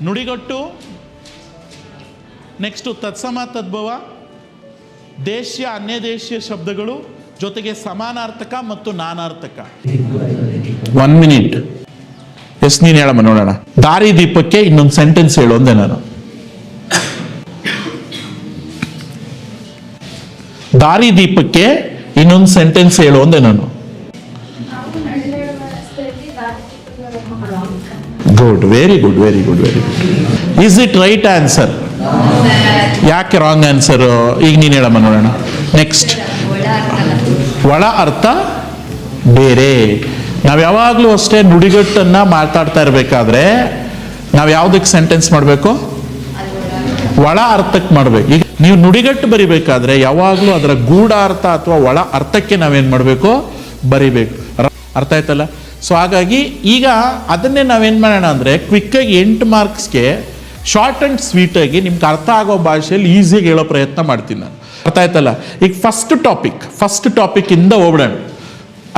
ನುಡಿಗಟ್ಟು, ನೆಕ್ಸ್ಟು ತತ್ಸಮ ತದ್ಭವ, ದೇಶೀಯ ಅನ್ಯದೇಶೀಯ ಶಬ್ದಗಳು, ಜೊತೆಗೆ ಸಮಾನಾರ್ಥಕ ಮತ್ತು ನಾನಾರ್ಥಕ. 1 ಮಿನಿಟ್. ಎಸ್, ನೀನು ಹೇಳಮ್ಮ ನೋಡೋಣ. ದಾರಿ ದೀಪಕ್ಕೆ ಇನ್ನೊಂದು ಸೆಂಟೆನ್ಸ್ ಹೇಳು ಅಂದೆ ನಾನು. ದಾರಿ ದೀಪಕ್ಕೆ ಇನ್ನೊಂದು ಸೆಂಟೆನ್ಸ್ ಹೇಳು ಅಂದೆ ನಾನು. Good, very good, very good, very good. Is it right answer? ಯಾಕೆ ರಾಂಗ್ ಆನ್ಸರ್? ಈಗ ನೀನು ಹೇಳಮ್ಮ ನೋಡೋಣ. ನೆಕ್ಸ್ಟ್, ಒಳ ಅರ್ಥ ಬೇರೆ. ನಾವು ಯಾವಾಗಲೂ ಅಷ್ಟೇ ನುಡಿಗಟ್ಟನ್ನು ಮಾತಾಡ್ತಾ ಇರಬೇಕಾದ್ರೆ ನಾವು ಯಾವುದಕ್ಕೆ ಸೆಂಟೆನ್ಸ್ ಮಾಡಬೇಕು? ಒಳ ಅರ್ಥಕ್ಕೆ ಮಾಡಬೇಕು. ಈಗ ನೀವು ನುಡಿಗಟ್ಟು ಬರಿಬೇಕಾದ್ರೆ ಯಾವಾಗಲೂ ಅದರ ಗೂಢಾರ್ಥ ಅಥವಾ ಒಳ ಅರ್ಥಕ್ಕೆ ನಾವೇನು ಮಾಡಬೇಕು? ಬರಿಬೇಕು. ಅರ್ಥ ಆಯ್ತಲ್ಲ? ಸೊ ಹಾಗಾಗಿ ಈಗ ಅದನ್ನೇ ನಾವೇನು ಮಾಡೋಣ ಅಂದರೆ ಕ್ವಿಕ್ಕಾಗಿ 8 ಮಾರ್ಕ್ಸ್ಗೆ ಶಾರ್ಟ್ ಆ್ಯಂಡ್ ಸ್ವೀಟಾಗಿ ನಿಮ್ಗೆ ಅರ್ಥ ಆಗೋ ಭಾಷೆಯಲ್ಲಿ ಈಸಿಯಾಗಿ ಹೇಳೋ ಪ್ರಯತ್ನ ಮಾಡ್ತೀನಿ ನಾನು. ಅರ್ಥ ಆಯ್ತಲ್ಲ? ಈಗ ಫಸ್ಟ್ ಟಾಪಿಕ್ಕಿಂದ ಹೋಗ್ಬಿಡೋಣ.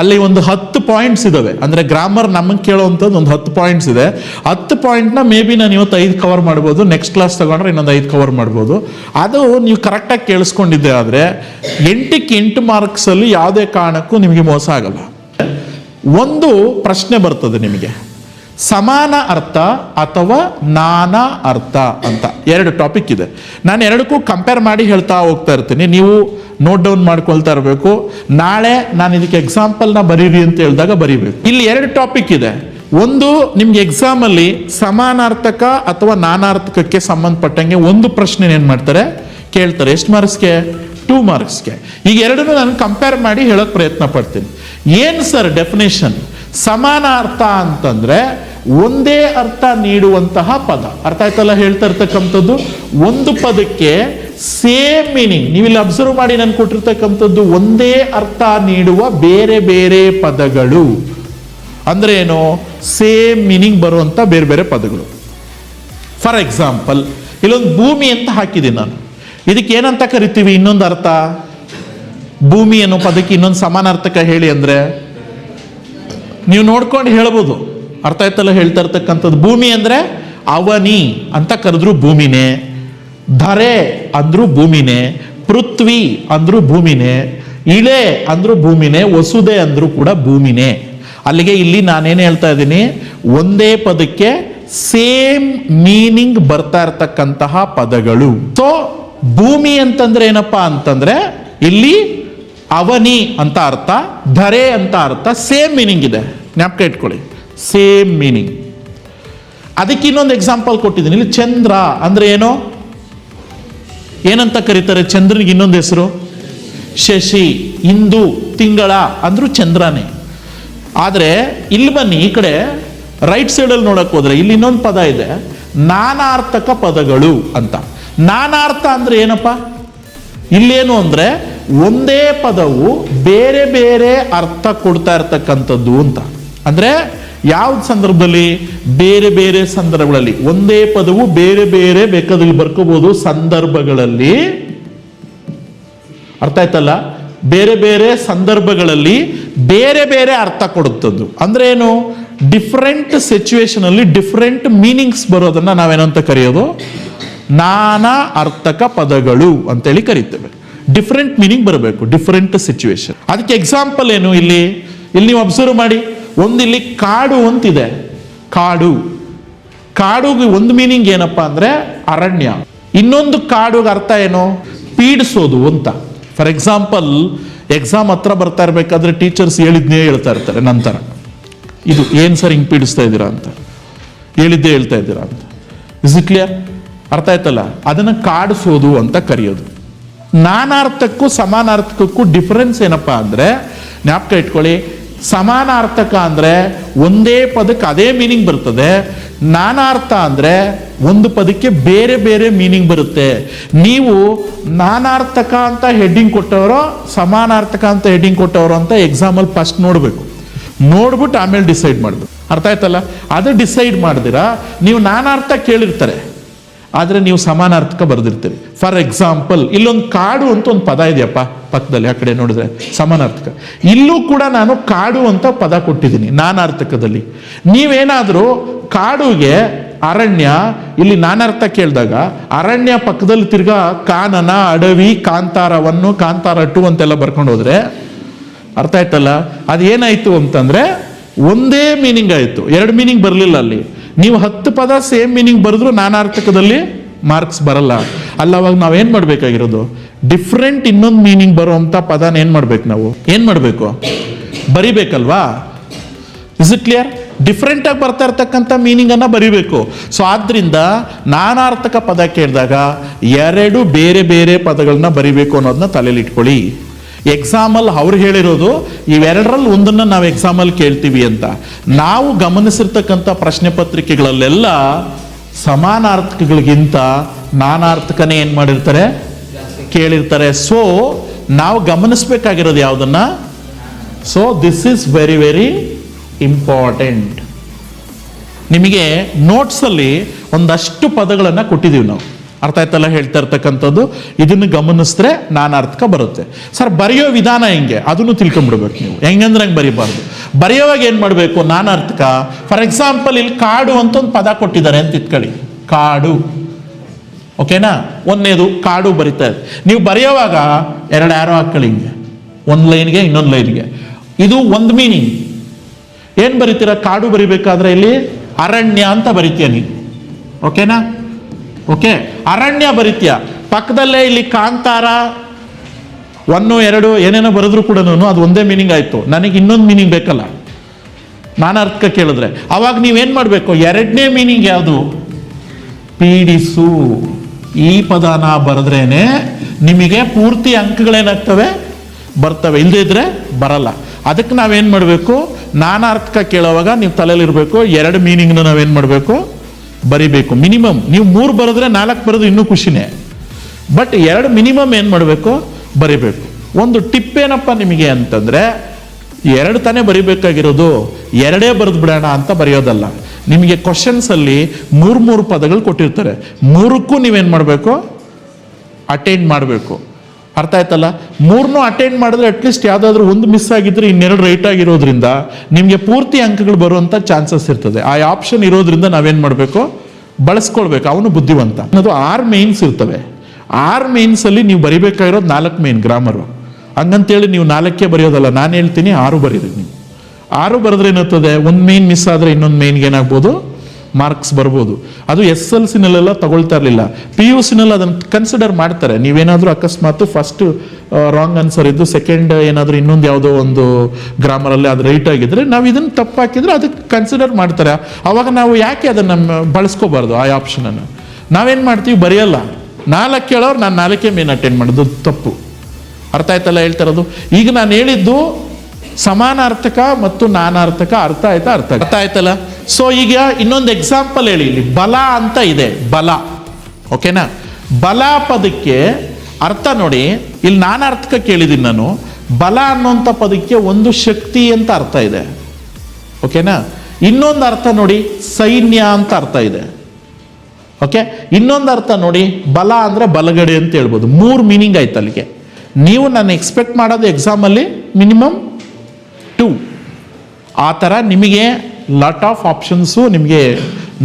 ಅಲ್ಲಿ ಒಂದು 10 ಪಾಯಿಂಟ್ಸ್ ಇದ್ದಾವೆ. ಅಂದರೆ ಗ್ರಾಮರ್ ನಮಗೆ ಕೇಳೋವಂಥದ್ದು ಒಂದು 10 ಪಾಯಿಂಟ್ಸ್ ಇದೆ. 10 ಪಾಯಿಂಟ್ನ ಮೇ ಬಿ ನಾನು ಇವತ್ತು 5 ಕವರ್ ಮಾಡ್ಬೋದು, ನೆಕ್ಸ್ಟ್ ಕ್ಲಾಸ್ ತಗೊಂಡ್ರೆ ಇನ್ನೊಂದು 5 ಕವರ್ ಮಾಡ್ಬೋದು. ಅದು ನೀವು ಕರೆಕ್ಟಾಗಿ ಕೇಳಿಸ್ಕೊಂಡಿದ್ದೆ ಆದರೆ 8ಕ್ಕೆ 8 ಮಾರ್ಕ್ಸಲ್ಲಿ ಯಾವುದೇ ಕಾರಣಕ್ಕೂ ನಿಮಗೆ ಮೋಸ ಆಗಲ್ಲ. ಒಂದು ಪ್ರಶ್ನೆ ಬರ್ತದೆ ನಿಮಗೆ, ಸಮಾನ ಅರ್ಥ ಅಥವಾ ನಾನಾ ಅರ್ಥ ಅಂತ 2 ಟಾಪಿಕ್ ಇದೆ. ನಾನು ಎರಡಕ್ಕೂ ಕಂಪೇರ್ ಮಾಡಿ ಹೇಳ್ತಾ ಹೋಗ್ತಾ ಇರ್ತೀನಿ. ನೀವು ನೋಟ್ ಡೌನ್ ಮಾಡ್ಕೊಳ್ತಾ ಇರಬೇಕು. ನಾಳೆ ನಾನು ಇದಕ್ಕೆ ಎಕ್ಸಾಂಪಲ್ನ ಬರೀರಿ ಅಂತ ಹೇಳಿದಾಗ ಬರೀಬೇಕು. ಇಲ್ಲಿ 2 ಟಾಪಿಕ್ ಇದೆ. ಒಂದು, ನಿಮ್ಗೆ ಎಕ್ಸಾಮಲ್ಲಿ ಸಮಾನಾರ್ಥಕ ಅಥವಾ ನಾನಾರ್ಥಕಕ್ಕೆ ಸಂಬಂಧಪಟ್ಟಂಗೆ ಒಂದು ಪ್ರಶ್ನೆ ಏನು ಮಾಡ್ತಾರೆ, ಕೇಳ್ತಾರೆ. ಎಷ್ಟು ಮಾರ್ಕ್ಸ್ಗೆ? 2 ಮಾರ್ಕ್ಸ್ಗೆ. ಈಗ ಎರಡನ್ನೂ ನಾನು ಕಂಪೇರ್ ಮಾಡಿ ಹೇಳೋಕೆ ಪ್ರಯತ್ನ ಪಡ್ತೀನಿ. ಏನು ಸರ್ ಡೆಫಿನೇಷನ್? ಸಮಾನ ಅರ್ಥ ಅಂತಂದ್ರೆ ಒಂದೇ ಅರ್ಥ ನೀಡುವಂತಹ ಪದ. ಅರ್ಥ ಆಯ್ತಲ್ಲ ಹೇಳ್ತಾ ಇರ್ತಕ್ಕಂಥದ್ದು? ಒಂದು ಪದಕ್ಕೆ ಸೇಮ್ ಮೀನಿಂಗ್. ನೀವಿಲ್ಲಿ ಅಬ್ಸರ್ವ್ ಮಾಡಿ ನಾನು ಕೊಟ್ಟಿರ್ತಕ್ಕಂಥದ್ದು ಒಂದೇ ಅರ್ಥ ನೀಡುವ ಬೇರೆ ಬೇರೆ ಪದಗಳು. ಅಂದ್ರೆ ಏನು? ಸೇಮ್ ಮೀನಿಂಗ್ ಬರುವಂತ ಬೇರೆ ಬೇರೆ ಪದಗಳು. ಫಾರ್ ಎಕ್ಸಾಂಪಲ್, ಇಲ್ಲೊಂದು ಭೂಮಿ ಅಂತ ಹಾಕಿದ್ದೀನಿ ನಾನು. ಇದಕ್ಕೆ ಏನಂತ ಕರಿತೀವಿ? ಇನ್ನೊಂದು ಅರ್ಥ. ಭೂಮಿ ಅನ್ನೋ ಪದಕ್ಕೆ ಇನ್ನೊಂದು ಸಮಾನಾರ್ಥಕ ಹೇಳಿ ಅಂದ್ರೆ ನೀವು ನೋಡ್ಕೊಂಡು ಹೇಳ್ಬೋದು. ಅರ್ಥ ಆಯ್ತಲ್ಲ ಹೇಳ್ತಾ ಇರ್ತಕ್ಕಂಥದ್ದು? ಭೂಮಿ ಅಂದ್ರೆ ಅವನಿ ಅಂತ ಕರೆದ್ರು ಭೂಮಿನೇ, ಧರೆ ಅಂದ್ರು ಭೂಮಿನೇ, ಪೃಥ್ವಿ ಅಂದ್ರು ಭೂಮಿನೇ, ಇಳೆ ಅಂದ್ರು ಭೂಮಿನೇ, ವಸುದೆ ಅಂದ್ರು ಕೂಡ ಭೂಮಿನೇ. ಅಲ್ಲಿಗೆ ಇಲ್ಲಿ ನಾನೇನು ಹೇಳ್ತಾ ಇದ್ದೀನಿ, ಒಂದೇ ಪದಕ್ಕೆ ಸೇಮ್ ಮೀನಿಂಗ್ ಬರ್ತಾ ಇರ್ತಕ್ಕಂತಹ ಪದಗಳು. ಸೊ ಭೂಮಿ ಅಂತಂದ್ರೆ ಏನಪ್ಪಾ ಅಂತಂದ್ರೆ ಇಲ್ಲಿ ಅವನಿ ಅಂತ ಅರ್ಥ, ಧರೆ ಅಂತ ಅರ್ಥ, ಸೇಮ್ ಮೀನಿಂಗ್ ಇದೆ. ಜ್ಞಾಪಕ ಇಟ್ಕೊಳ್ಳಿ, ಸೇಮ್ ಮೀನಿಂಗ್. ಅದಕ್ಕೆ ಇನ್ನೊಂದು ಎಕ್ಸಾಂಪಲ್ ಕೊಟ್ಟಿದ್ದೀನಿ. ಇಲ್ಲಿ ಚಂದ್ರ ಅಂದ್ರೆ ಏನೋ ಏನಂತ ಕರೀತಾರೆ? ಚಂದ್ರನಿಗೆ ಇನ್ನೊಂದು ಹೆಸರು ಶಶಿ. ಇಂದು ತಿಂಗಳ ಅಂದ್ರೂ ಚಂದ್ರನೇ. ಆದ್ರೆ ಇಲ್ಲಿ ಬನ್ನಿ, ಈ ಕಡೆ ರೈಟ್ ಸೈಡಲ್ಲಿ ನೋಡಕ್ ಹೋದ್ರೆ ಇಲ್ಲಿ ಇನ್ನೊಂದು ಪದ ಇದೆ, ನಾನಾರ್ಥಕ ಪದಗಳು ಅಂತ. ನಾನಾರ್ಥ ಅಂದ್ರೆ ಏನಪ್ಪ? ಇಲ್ಲೇನು ಅಂದ್ರೆ ಒಂದೇ ಪದವು ಬೇರೆ ಬೇರೆ ಅರ್ಥ ಕೊಡ್ತಾ ಇರ್ತಕ್ಕಂಥದ್ದು ಅಂತ. ಅಂದ್ರೆ ಯಾವ ಸಂದರ್ಭದಲ್ಲಿ? ಬೇರೆ ಬೇರೆ ಸಂದರ್ಭಗಳಲ್ಲಿ. ಒಂದೇ ಪದವು ಬೇರೆ ಬೇರೆ ಬೇಕಾದಲ್ಲಿ ಬರ್ಕೋಬಹುದು ಸಂದರ್ಭಗಳಲ್ಲಿ. ಅರ್ಥ ಆಯ್ತಲ್ಲ? ಬೇರೆ ಬೇರೆ ಸಂದರ್ಭಗಳಲ್ಲಿ ಬೇರೆ ಬೇರೆ ಅರ್ಥ ಕೊಡುತ್ತದ್ದು. ಅಂದ್ರೆ ಏನು? ಡಿಫರೆಂಟ್ ಸಿಚುವೇಶನ್ ಅಲ್ಲಿ ಡಿಫರೆಂಟ್ ಮೀನಿಂಗ್ಸ್ ಬರೋದನ್ನ ನಾವೇನಂತ ಕರೆಯೋದು? ನಾನಾ ಅರ್ಥಕ ಪದಗಳು ಅಂತೇಳಿ ಕರೀತೇವೆ. ಡಿಫರೆಂಟ್ ಮೀನಿಂಗ್ ಬರಬೇಕು, ಡಿಫರೆಂಟ್ ಸಿಚುವೇಶನ್. ಅದಕ್ಕೆ ಎಕ್ಸಾಂಪಲ್ ಏನು? ಇಲ್ಲಿ ನೀವು ಅಬ್ಸರ್ವ್ ಮಾಡಿ. ಇಲ್ಲಿ ಕಾಡು ಅಂತಿದೆ. ಕಾಡುಗೆ ಒಂದು ಮೀನಿಂಗ್ ಏನಪ್ಪಾ ಅಂದ್ರೆ ಅರಣ್ಯ. ಇನ್ನೊಂದು ಕಾಡುಗೆ ಅರ್ಥ ಏನು? ಪೀಡಿಸೋದು ಅಂತ. ಫಾರ್ ಎಕ್ಸಾಂಪಲ್, ಎಕ್ಸಾಮ್ ಹತ್ರ ಬರ್ತಾ ಇರ್ಬೇಕಾದ್ರೆ ಟೀಚರ್ಸ್ ಹೇಳಿದ್ನೇ ಹೇಳ್ತಾ ಇರ್ತಾರೆ ನಂತರ, ಇದು ಏನ್ ಸರ್ ಹಿಂಗ್ ಪೀಡಿಸ್ತಾ ಇದ್ದೀರಾ ಅಂತ, ಹೇಳಿದ್ದೇ ಹೇಳ್ತಾ ಇದ್ದೀರಾ ಅಂತ. Is it clear? ಅರ್ಥ ಆಯ್ತಲ್ಲ? ಅದನ್ನ ಕಾಡಿಸೋದು ಅಂತ ಕರೆಯೋದು. ನಾನಾರ್ಥಕ್ಕೂ ಸಮಾನಾರ್ಥಕಕ್ಕೂ ಡಿಫರೆನ್ಸ್ ಏನಪ್ಪಾ ಅಂದ್ರೆ, ಜ್ಞಾಪಕ ಇಟ್ಕೊಳ್ಳಿ, ಸಮಾನಾರ್ಥಕ ಅಂದ್ರೆ ಒಂದೇ ಪದಕ್ಕೆ ಅದೇ ಮೀನಿಂಗ್ ಬರ್ತದೆ. ನಾನಾರ್ಥ ಅಂದ್ರೆ ಒಂದು ಪದಕ್ಕೆ ಬೇರೆ ಬೇರೆ ಮೀನಿಂಗ್ ಬರುತ್ತೆ. ನೀವು ನಾನಾರ್ಥಕ ಅಂತ ಹೆಡ್ಡಿಂಗ್ ಕೊಟ್ಟವರೋ ಸಮಾನಾರ್ಥಕ ಅಂತ ಹೆಡ್ಡಿಂಗ್ ಕೊಟ್ಟವರು ಅಂತ ಎಕ್ಸಾಮಲ್ಲಿ ಫಸ್ಟ್ ನೋಡ್ಬಿಟ್ಟು ಆಮೇಲೆ ಡಿಸೈಡ್ ಮಾಡ್ಬೇಕು. ಅರ್ಥ ಆಯ್ತಲ್ಲ? ಅದು ಡಿಸೈಡ್ ಮಾಡಿದಿರಾ ನೀವು ನಾನಾರ್ಥ ಕೇಳಿರ್ತಾರೆ, ಆದರೆ ನೀವು ಸಮಾನಾರ್ಥಕ ಬರೆದಿರ್ತೀರಿ. ಫಾರ್ ಎಕ್ಸಾಂಪಲ್ ಇಲ್ಲೊಂದು ಕಾಡು ಅಂತ ಒಂದು ಪದ ಇದೆಯಪ್ಪ ಪಕ್ಕದಲ್ಲಿ, ಆ ಕಡೆ ನೋಡಿದ್ರೆ ಸಮಾನಾರ್ಥಕ. ಇಲ್ಲೂ ಕೂಡ ನಾನು ಕಾಡು ಅಂತ ಪದ ಕೊಟ್ಟಿದ್ದೀನಿ ನಾನಾರ್ಥಕದಲ್ಲಿ. ನೀವೇನಾದರೂ ಕಾಡುಗೆ ಅರಣ್ಯ, ಇಲ್ಲಿ ನಾನಾರ್ಥ ಕೇಳಿದಾಗ ಅರಣ್ಯ ಪಕ್ಕದಲ್ಲಿ ತಿರ್ಗಾ ಕಾನನ, ಅಡವಿ, ಕಾಂತಾರವನ್ನು, ಕಾಂತಾರ 2 ಅಂತೆಲ್ಲ ಬರ್ಕೊಂಡು ಹೋದ್ರೆ ಅರ್ಥ ಆಯ್ತಲ್ಲ. ಅದೇನಾಯ್ತು ಅಂತಂದ್ರೆ ಒಂದೇ ಮೀನಿಂಗ್ ಆಯಿತು, 2 ಮೀನಿಂಗ್ ಬರಲಿಲ್ಲ. ಅಲ್ಲಿ ನೀವು 10 ಪದ ಸೇಮ್ ಮೀನಿಂಗ್ ಬರೆದ್ರು ನಾನಾರ್ಥಕದಲ್ಲಿ ಮಾರ್ಕ್ಸ್ ಬರಲ್ಲ. ಅವಾಗ ನಾವೇನು ಮಾಡಬೇಕಾಗಿರೋದು, ಡಿಫ್ರೆಂಟ್ ಇನ್ನೊಂದು ಮೀನಿಂಗ್ ಬರುವಂಥ ಪದನ ಏನು ಮಾಡ್ಬೇಕು, ನಾವು ಏನು ಮಾಡಬೇಕು, ಬರಿಬೇಕಲ್ವಾ. Is it clear? ಡಿಫ್ರೆಂಟ್ ಆಗಿ ಬರ್ತಾ ಇರ್ತಕ್ಕಂಥ ಮೀನಿಂಗ್ ಅನ್ನ ಬರಿಬೇಕು. ಸೊ ಆದ್ರಿಂದ ನಾನಾರ್ಥಕ ಪದ ಕೇಳಿದಾಗ 2 ಬೇರೆ ಬೇರೆ ಪದಗಳನ್ನ ಬರಿಬೇಕು ಅನ್ನೋದನ್ನ ತಲೆಯಲ್ಲಿ ಇಟ್ಕೊಳ್ಳಿ. ಎಕ್ಸಾಮಲ್ಲಿ ಅವ್ರು ಹೇಳಿರೋದು ಇವೆರಡರಲ್ಲಿ ಒಂದನ್ನು ನಾವು ಎಕ್ಸಾಮಲ್ಲಿ ಕೇಳ್ತೀವಿ ಅಂತ. ನಾವು ಗಮನಿಸಿರ್ತಕ್ಕಂಥ ಪ್ರಶ್ನೆ ಪತ್ರಿಕೆಗಳಲ್ಲೆಲ್ಲ ಸಮಾನಾರ್ಥಕಗಳಿಗಿಂತ ನಾನಾರ್ಥಕನೇ ಏನು ಮಾಡಿರ್ತಾರೆ, ಕೇಳಿರ್ತಾರೆ. ಸೊ ನಾವು ಗಮನಿಸ್ಬೇಕಾಗಿರೋದು ಯಾವುದನ್ನ, so this is very very important. ನಿಮಗೆ ನೋಟ್ಸಲ್ಲಿ ಒಂದಷ್ಟು ಪದಗಳನ್ನು ಕೊಟ್ಟಿದ್ದೀವಿ ನಾವು, ಅರ್ಥ ಆಯ್ತಲ್ಲ ಹೇಳ್ತಾ ಇರ್ತಕ್ಕಂಥದ್ದು. ಇದನ್ನು ಗಮನಿಸಿದ್ರೆ ನಾನಾರ್ಥಕ ಬರುತ್ತೆ. ಸರ್ ಬರೆಯೋ ವಿಧಾನ ಹೆಂಗೆ ಅದನ್ನು ತಿಳ್ಕೊಂಡ್ಬಿಡ್ಬೇಕು ನೀವು. ಹೆಂಗಂದ್ರೆ ಹಂಗೆ ಬರೀಬಾರ್ದು. ಬರೆಯೋವಾಗ ಏನು ಮಾಡಬೇಕು, ನಾನಾರ್ಥಕ. ಫಾರ್ ಎಕ್ಸಾಂಪಲ್ ಇಲ್ಲಿ ಕಾಡು ಅಂತ ಒಂದು ಪದ ಕೊಟ್ಟಿದ್ದಾರೆ ಅಂತ ಇಟ್ಕೊಳ್ಳಿ, ಕಾಡು. ಓಕೆನಾ, ಒಂದನೇದು ಕಾಡು ಬರಿತಾ ಇದೆ. ನೀವು ಬರೆಯೋವಾಗ 2 ಆರೋ ಹಾಕೊಳ್ಳಿ ಹಿಂಗೆ, ಒಂದು ಲೈನ್ಗೆ ಇನ್ನೊಂದು ಲೈನ್ಗೆ. ಇದು ಒಂದು ಮೀನಿಂಗ್. ಏನು ಬರಿತೀರ, ಕಾಡು ಬರಿಬೇಕಾದ್ರೆ ಇಲ್ಲಿ ಅರಣ್ಯ ಅಂತ ಬರಿತೀಯ ನೀನು. ಓಕೆನಾ, ಓಕೆ, ಅರಣ್ಯ ಬರಿತೀಯ. ಪಕ್ಕದಲ್ಲೇ ಇಲ್ಲಿ ಕಾಂತಾರ 1, 2 ಏನೇನೋ ಬರೆದ್ರು ಕೂಡ ಅದು ಒಂದೇ ಮೀನಿಂಗ್ ಆಯಿತು. ನನಗೆ ಇನ್ನೊಂದು ಮೀನಿಂಗ್ ಬೇಕಲ್ಲ ನಾನಾರ್ಥಕ ಕೇಳಿದ್ರೆ. ಅವಾಗ ನೀವೇನು ಮಾಡಬೇಕು, 2ನೇ ಮೀನಿಂಗ್ ಯಾವುದು, ಪೀಡಿಸು. ಈ ಪದನ ಬರೆದ್ರೇನೆ ನಿಮಗೆ ಪೂರ್ತಿ ಅಂಕಗಳೇನಾಗ್ತವೆ, ಬರ್ತವೆ. ಇಲ್ಲದೇ ಇದ್ರೆ ಬರಲ್ಲ. ಅದಕ್ಕೆ ನಾವೇನು ಮಾಡಬೇಕು, ನಾನಾರ್ಥಕ ಕೇಳೋವಾಗ ನೀವು ತಲೆಯಲ್ಲಿರಬೇಕು 2 ಮೀನಿಂಗ್ನ ನಾವೇನು ಮಾಡಬೇಕು, ಬರಿಬೇಕು. ಮಿನಿಮಮ್ ನೀವು 3 ಬರೆದ್ರೆ 4 ಬರೋದು ಇನ್ನೂ ಖುಷಿನೇ. ಬಟ್ 2 ಮಿನಿಮಮ್ ಏನು ಮಾಡಬೇಕು, ಬರಿಬೇಕು. ಒಂದು ಟಿಪ್ ಏನಪ್ಪ ನಿಮಗೆ ಅಂತಂದ್ರೆ, 2 ತಾನೇ ಬರಿಬೇಕಾಗಿರೋದು, 2 ಬರೆದು ಬಿಡೋಣ ಅಂತ ಬರೆಯೋದಲ್ಲ. ನಿಮಗೆ ಕ್ವಶನ್ಸ್ ಅಲ್ಲಿ 3 ಪದಗಳು ಕೊಟ್ಟಿರ್ತಾರೆ. 3ಕ್ಕೂ ನೀವೇನು ಮಾಡಬೇಕು, ಅಟೆಂಡ್ ಮಾಡಬೇಕು. ಅರ್ಥ ಆಯ್ತಲ್ಲ. 3ನೂ ಅಟೆಂಡ್ ಮಾಡಿದ್ರೆ ಅಟ್ಲೀಸ್ಟ್ ಯಾವುದಾದ್ರೂ ಒಂದು ಮಿಸ್ ಆಗಿದ್ರೆ 2 ರೈಟ್ ಆಗಿರೋದ್ರಿಂದ ನಿಮಗೆ ಪೂರ್ತಿ ಅಂಕಗಳು ಬರುವಂಥ ಚಾನ್ಸಸ್ ಇರ್ತದೆ. ಆ ಆಪ್ಷನ್ ಇರೋದ್ರಿಂದ ನಾವೇನು ಮಾಡಬೇಕು, ಬಳಸ್ಕೊಳ್ಬೇಕು. ಅವನು ಬುದ್ಧಿವಂತ. ಅದು 6 ಮೇನ್ಸ್ ಇರ್ತವೆ. 6 ಮೇನ್ಸಲ್ಲಿ ನೀವು ಬರಿಬೇಕಾಗಿರೋದು 4 ಮೇನ್ ಗ್ರಾಮರು. ಹಂಗಂತೇಳಿ ನೀವು 4ಕ್ಕೆ ಬರೆಯೋದಲ್ಲ, ನಾನು ಹೇಳ್ತೀನಿ 6 ಬರೀರಿ. ನೀವು 6 ಬರೆದ್ರೆ ಏನಾಗ್ತದೆ, ಒಂದು ಮೇನ್ ಮಿಸ್ ಆದರೆ ಇನ್ನೊಂದು ಮೇನ್ಗೆ ಏನಾಗ್ಬೋದು, ಮಾರ್ಕ್ಸ್ ಬರ್ಬೋದು. ಅದು SLCನಲ್ಲೆಲ್ಲ ತಗೊಳ್ತಾ ಇರಲಿಲ್ಲ, PUCನಲ್ಲಿ ಅದನ್ನು ಕನ್ಸಿಡರ್ ಮಾಡ್ತಾರೆ. ನೀವೇನಾದರೂ ಅಕಸ್ಮಾತ್ ಫಸ್ಟ್ ರಾಂಗ್ ಆನ್ಸರ್ ಇದ್ದು ಸೆಕೆಂಡ್ ಏನಾದರೂ ಇನ್ನೊಂದು ಯಾವುದೋ ಒಂದು ಗ್ರಾಮರಲ್ಲಿ ಅದು ರೈಟ್ ಆಗಿದ್ರೆ, ನಾವು ಇದನ್ನು ತಪ್ಪು ಹಾಕಿದ್ರೆ ಅದಕ್ಕೆ ಕನ್ಸಿಡರ್ ಮಾಡ್ತಾರೆ. ಅವಾಗ ನಾವು ಯಾಕೆ ಅದನ್ನು ಬಳಸ್ಕೋಬಾರ್ದು ಆ ಆಪ್ಷನನ್ನು. ನಾವೇನು ಮಾಡ್ತೀವಿ, ಬರೆಯಲ್ಲ. 4 ಕೇಳೋರು ನಾನು 4ಕ್ಕೆ ಮೇನ್ ಅಟೆಂಡ್ ಮಾಡೋದು ತಪ್ಪು. ಅರ್ಥ ಆಯ್ತಲ್ಲ ಹೇಳ್ತಾ ಇರೋದು. ಈಗ ನಾನು ಹೇಳಿದ್ದು ಸಮಾನಾರ್ಥಕ ಮತ್ತು ನಾನಾರ್ಥಕ. ಅರ್ಥ ಆಯ್ತಾ, ಅರ್ಥ ಆಯ್ತಲ್ಲ. ಸೊ ಈಗ ಇನ್ನೊಂದು ಎಕ್ಸಾಂಪಲ್ ಹೇಳಿ. ಇಲ್ಲಿ ಬಲ ಅಂತ ಇದೆ, ಬಲ. ಓಕೆನಾ, ಬಲ ಪದಕ್ಕೆ ಅರ್ಥ ನೋಡಿ. ಇಲ್ಲಿ ನಾನಾರ್ಥಕ ಕೇಳಿದ್ದೀನಿ ನಾನು. ಬಲ ಅನ್ನೋಂಥ ಪದಕ್ಕೆ ಒಂದು ಶಕ್ತಿ ಅಂತ ಅರ್ಥ ಇದೆ. ಓಕೆನಾ, ಇನ್ನೊಂದು ಅರ್ಥ ನೋಡಿ, ಸೈನ್ಯ ಅಂತ ಅರ್ಥ ಇದೆ. ಓಕೆ, ಇನ್ನೊಂದು ಅರ್ಥ ನೋಡಿ, ಬಲ ಅಂದರೆ ಬಲಗಡೆ ಅಂತ ಹೇಳ್ಬೋದು. 3 ಮೀನಿಂಗ್ ಆಯ್ತು ಅಲ್ಲಿಗೆ. ನೀವು ನಾನು ಎಕ್ಸ್ಪೆಕ್ಟ್ ಮಾಡೋದು ಎಕ್ಸಾಮಲ್ಲಿ ಮಿನಿಮಮ್ 2. ಆ ಥರ ನಿಮಗೆ ಲಾಟ್ ಆಫ್ ಆಪ್ಷನ್ಸು ನಿಮಗೆ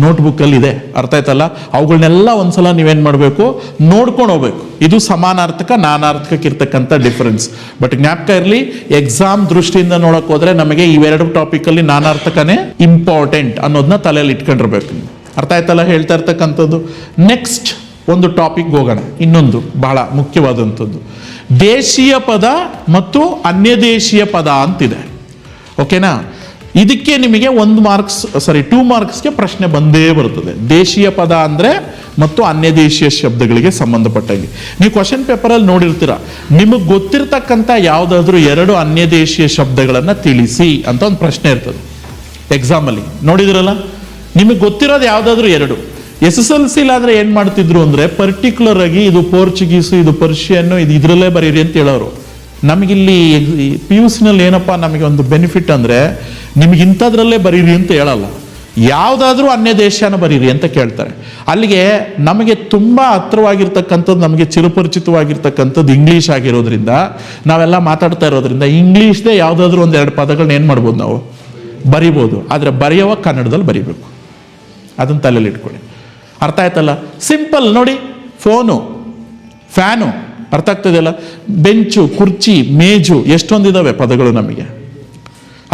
ನೋಟ್ಬುಕ್ಕಲ್ಲಿ ಇದೆ. ಅರ್ಥ ಆಯ್ತಲ್ಲ. ಅವುಗಳನ್ನೆಲ್ಲ ಒಂದ್ಸಲ ನೀವೇನು ಮಾಡಬೇಕು, ನೋಡ್ಕೊಂಡು ಹೋಗ್ಬೇಕು. ಇದು ಸಮಾನಾರ್ಥಕ ನಾನಾರ್ಥಕಕ್ಕೆ ಇರ್ತಕ್ಕಂಥ ಡಿಫರೆನ್ಸ್. ಬಟ್ ಜ್ಞಾಪಕ ಇರಲಿ, ಎಕ್ಸಾಮ್ ದೃಷ್ಟಿಯಿಂದ ನೋಡೋಕೆ ಹೋದರೆ ನಮಗೆ ಇವೆರಡು ಟಾಪಿಕಲ್ಲಿ ನಾನಾರ್ಥಕನೇ ಇಂಪಾರ್ಟೆಂಟ್ ಅನ್ನೋದನ್ನ ತಲೆಯಲ್ಲಿ ಇಟ್ಕೊಂಡಿರ್ಬೇಕು. ಅರ್ಥ ಆಯ್ತಲ್ಲ ಹೇಳ್ತಾ ಇರ್ತಕ್ಕಂಥದ್ದು. ನೆಕ್ಸ್ಟ್ ಒಂದು ಟಾಪಿಕ್ ಹೋಗೋಣ. ಇನ್ನೊಂದು ಬಹಳ ಮುಖ್ಯವಾದಂಥದ್ದು, ದೇಶೀಯ ಪದ ಮತ್ತು ಅನ್ಯದೇಶೀಯ ಪದ ಅಂತಿದೆ. ಓಕೆನಾ, ಇದಕ್ಕೆ ನಿಮಗೆ 2 ಮಾರ್ಕ್ಸ್ಗೆ ಪ್ರಶ್ನೆ ಬಂದೇ ಬರುತ್ತದೆ. ದೇಶೀಯ ಪದ ಅಂದರೆ ಮತ್ತು ಅನ್ಯದೇಶೀಯ ಶಬ್ದಗಳಿಗೆ ಸಂಬಂಧಪಟ್ಟಾಗಿ ನೀವು ಕ್ವಶನ್ ಪೇಪರಲ್ಲಿ ನೋಡಿರ್ತೀರ. ನಿಮಗೆ ಗೊತ್ತಿರ್ತಕ್ಕಂಥ ಯಾವುದಾದ್ರೂ 2 ಅನ್ಯದೇಶೀಯ ಶಬ್ದಗಳನ್ನು ತಿಳಿಸಿ ಅಂತ ಒಂದು ಪ್ರಶ್ನೆ ಇರ್ತದೆ ಎಕ್ಸಾಮಲ್ಲಿ. ನೋಡಿದಿರಲ್ಲ, ನಿಮಗೆ ಗೊತ್ತಿರೋದು ಯಾವುದಾದ್ರೂ 2. SSLC ಇಲ್ಲಾಂದ್ರೆ ಏನು ಮಾಡ್ತಿದ್ರು ಅಂದರೆ, ಪರ್ಟಿಕ್ಯುಲರ್ ಆಗಿ ಇದು ಪೋರ್ಚುಗೀಸು, ಇದು ಪರ್ಷಿಯನ್ನು, ಇದು ಇದರಲ್ಲೇ ಬರೀರಿ ಅಂತ ಹೇಳೋರು. ನಮಗಿಲ್ಲಿ PUCನಲ್ಲಿ ಏನಪ್ಪ ನಮಗೆ ಒಂದು ಬೆನಿಫಿಟ್ ಅಂದರೆ, ನಿಮಗೆ ಇಂಥದ್ರಲ್ಲೇ ಬರೀರಿ ಅಂತ ಹೇಳಲ್ಲ. ಯಾವುದಾದ್ರೂ ಅನ್ಯ ದೇಶನ ಬರೀರಿ ಅಂತ ಕೇಳ್ತಾರೆ. ಅಲ್ಲಿಗೆ ನಮಗೆ ತುಂಬ ಹತ್ರವಾಗಿರ್ತಕ್ಕಂಥದ್ದು, ನಮಗೆ ಚಿರಪರಿಚಿತವಾಗಿರ್ತಕ್ಕಂಥದ್ದು ಇಂಗ್ಲೀಷ್ ಆಗಿರೋದ್ರಿಂದ, ನಾವೆಲ್ಲ ಮಾತಾಡ್ತಾ ಇರೋದ್ರಿಂದ ಇಂಗ್ಲೀಷ್ದೇ ಯಾವುದಾದ್ರೂ ಒಂದೆರಡು ಪದಗಳನ್ನ ಏನು ಮಾಡ್ಬೋದು, ನಾವು ಬರಿಬೋದು. ಆದರೆ ಬರೆಯುವ ಕನ್ನಡದಲ್ಲಿ ಬರಿಬೇಕು. ಅದನ್ನು ತಲೆಯಲ್ಲಿ ಇಟ್ಕೊಳ್ಳಿ. ಅರ್ಥ ಆಯ್ತಲ್ಲ? ಸಿಂಪಲ್ ನೋಡಿ. ಫೋನು, ಫ್ಯಾನು, ಅರ್ಥ ಆಗ್ತದೆಯಲ್ಲ? ಬೆಂಚು, ಕುರ್ಚಿ, ಮೇಜು, ಎಷ್ಟೊಂದಿದ್ದಾವೆ ಪದಗಳು ನಮಗೆ.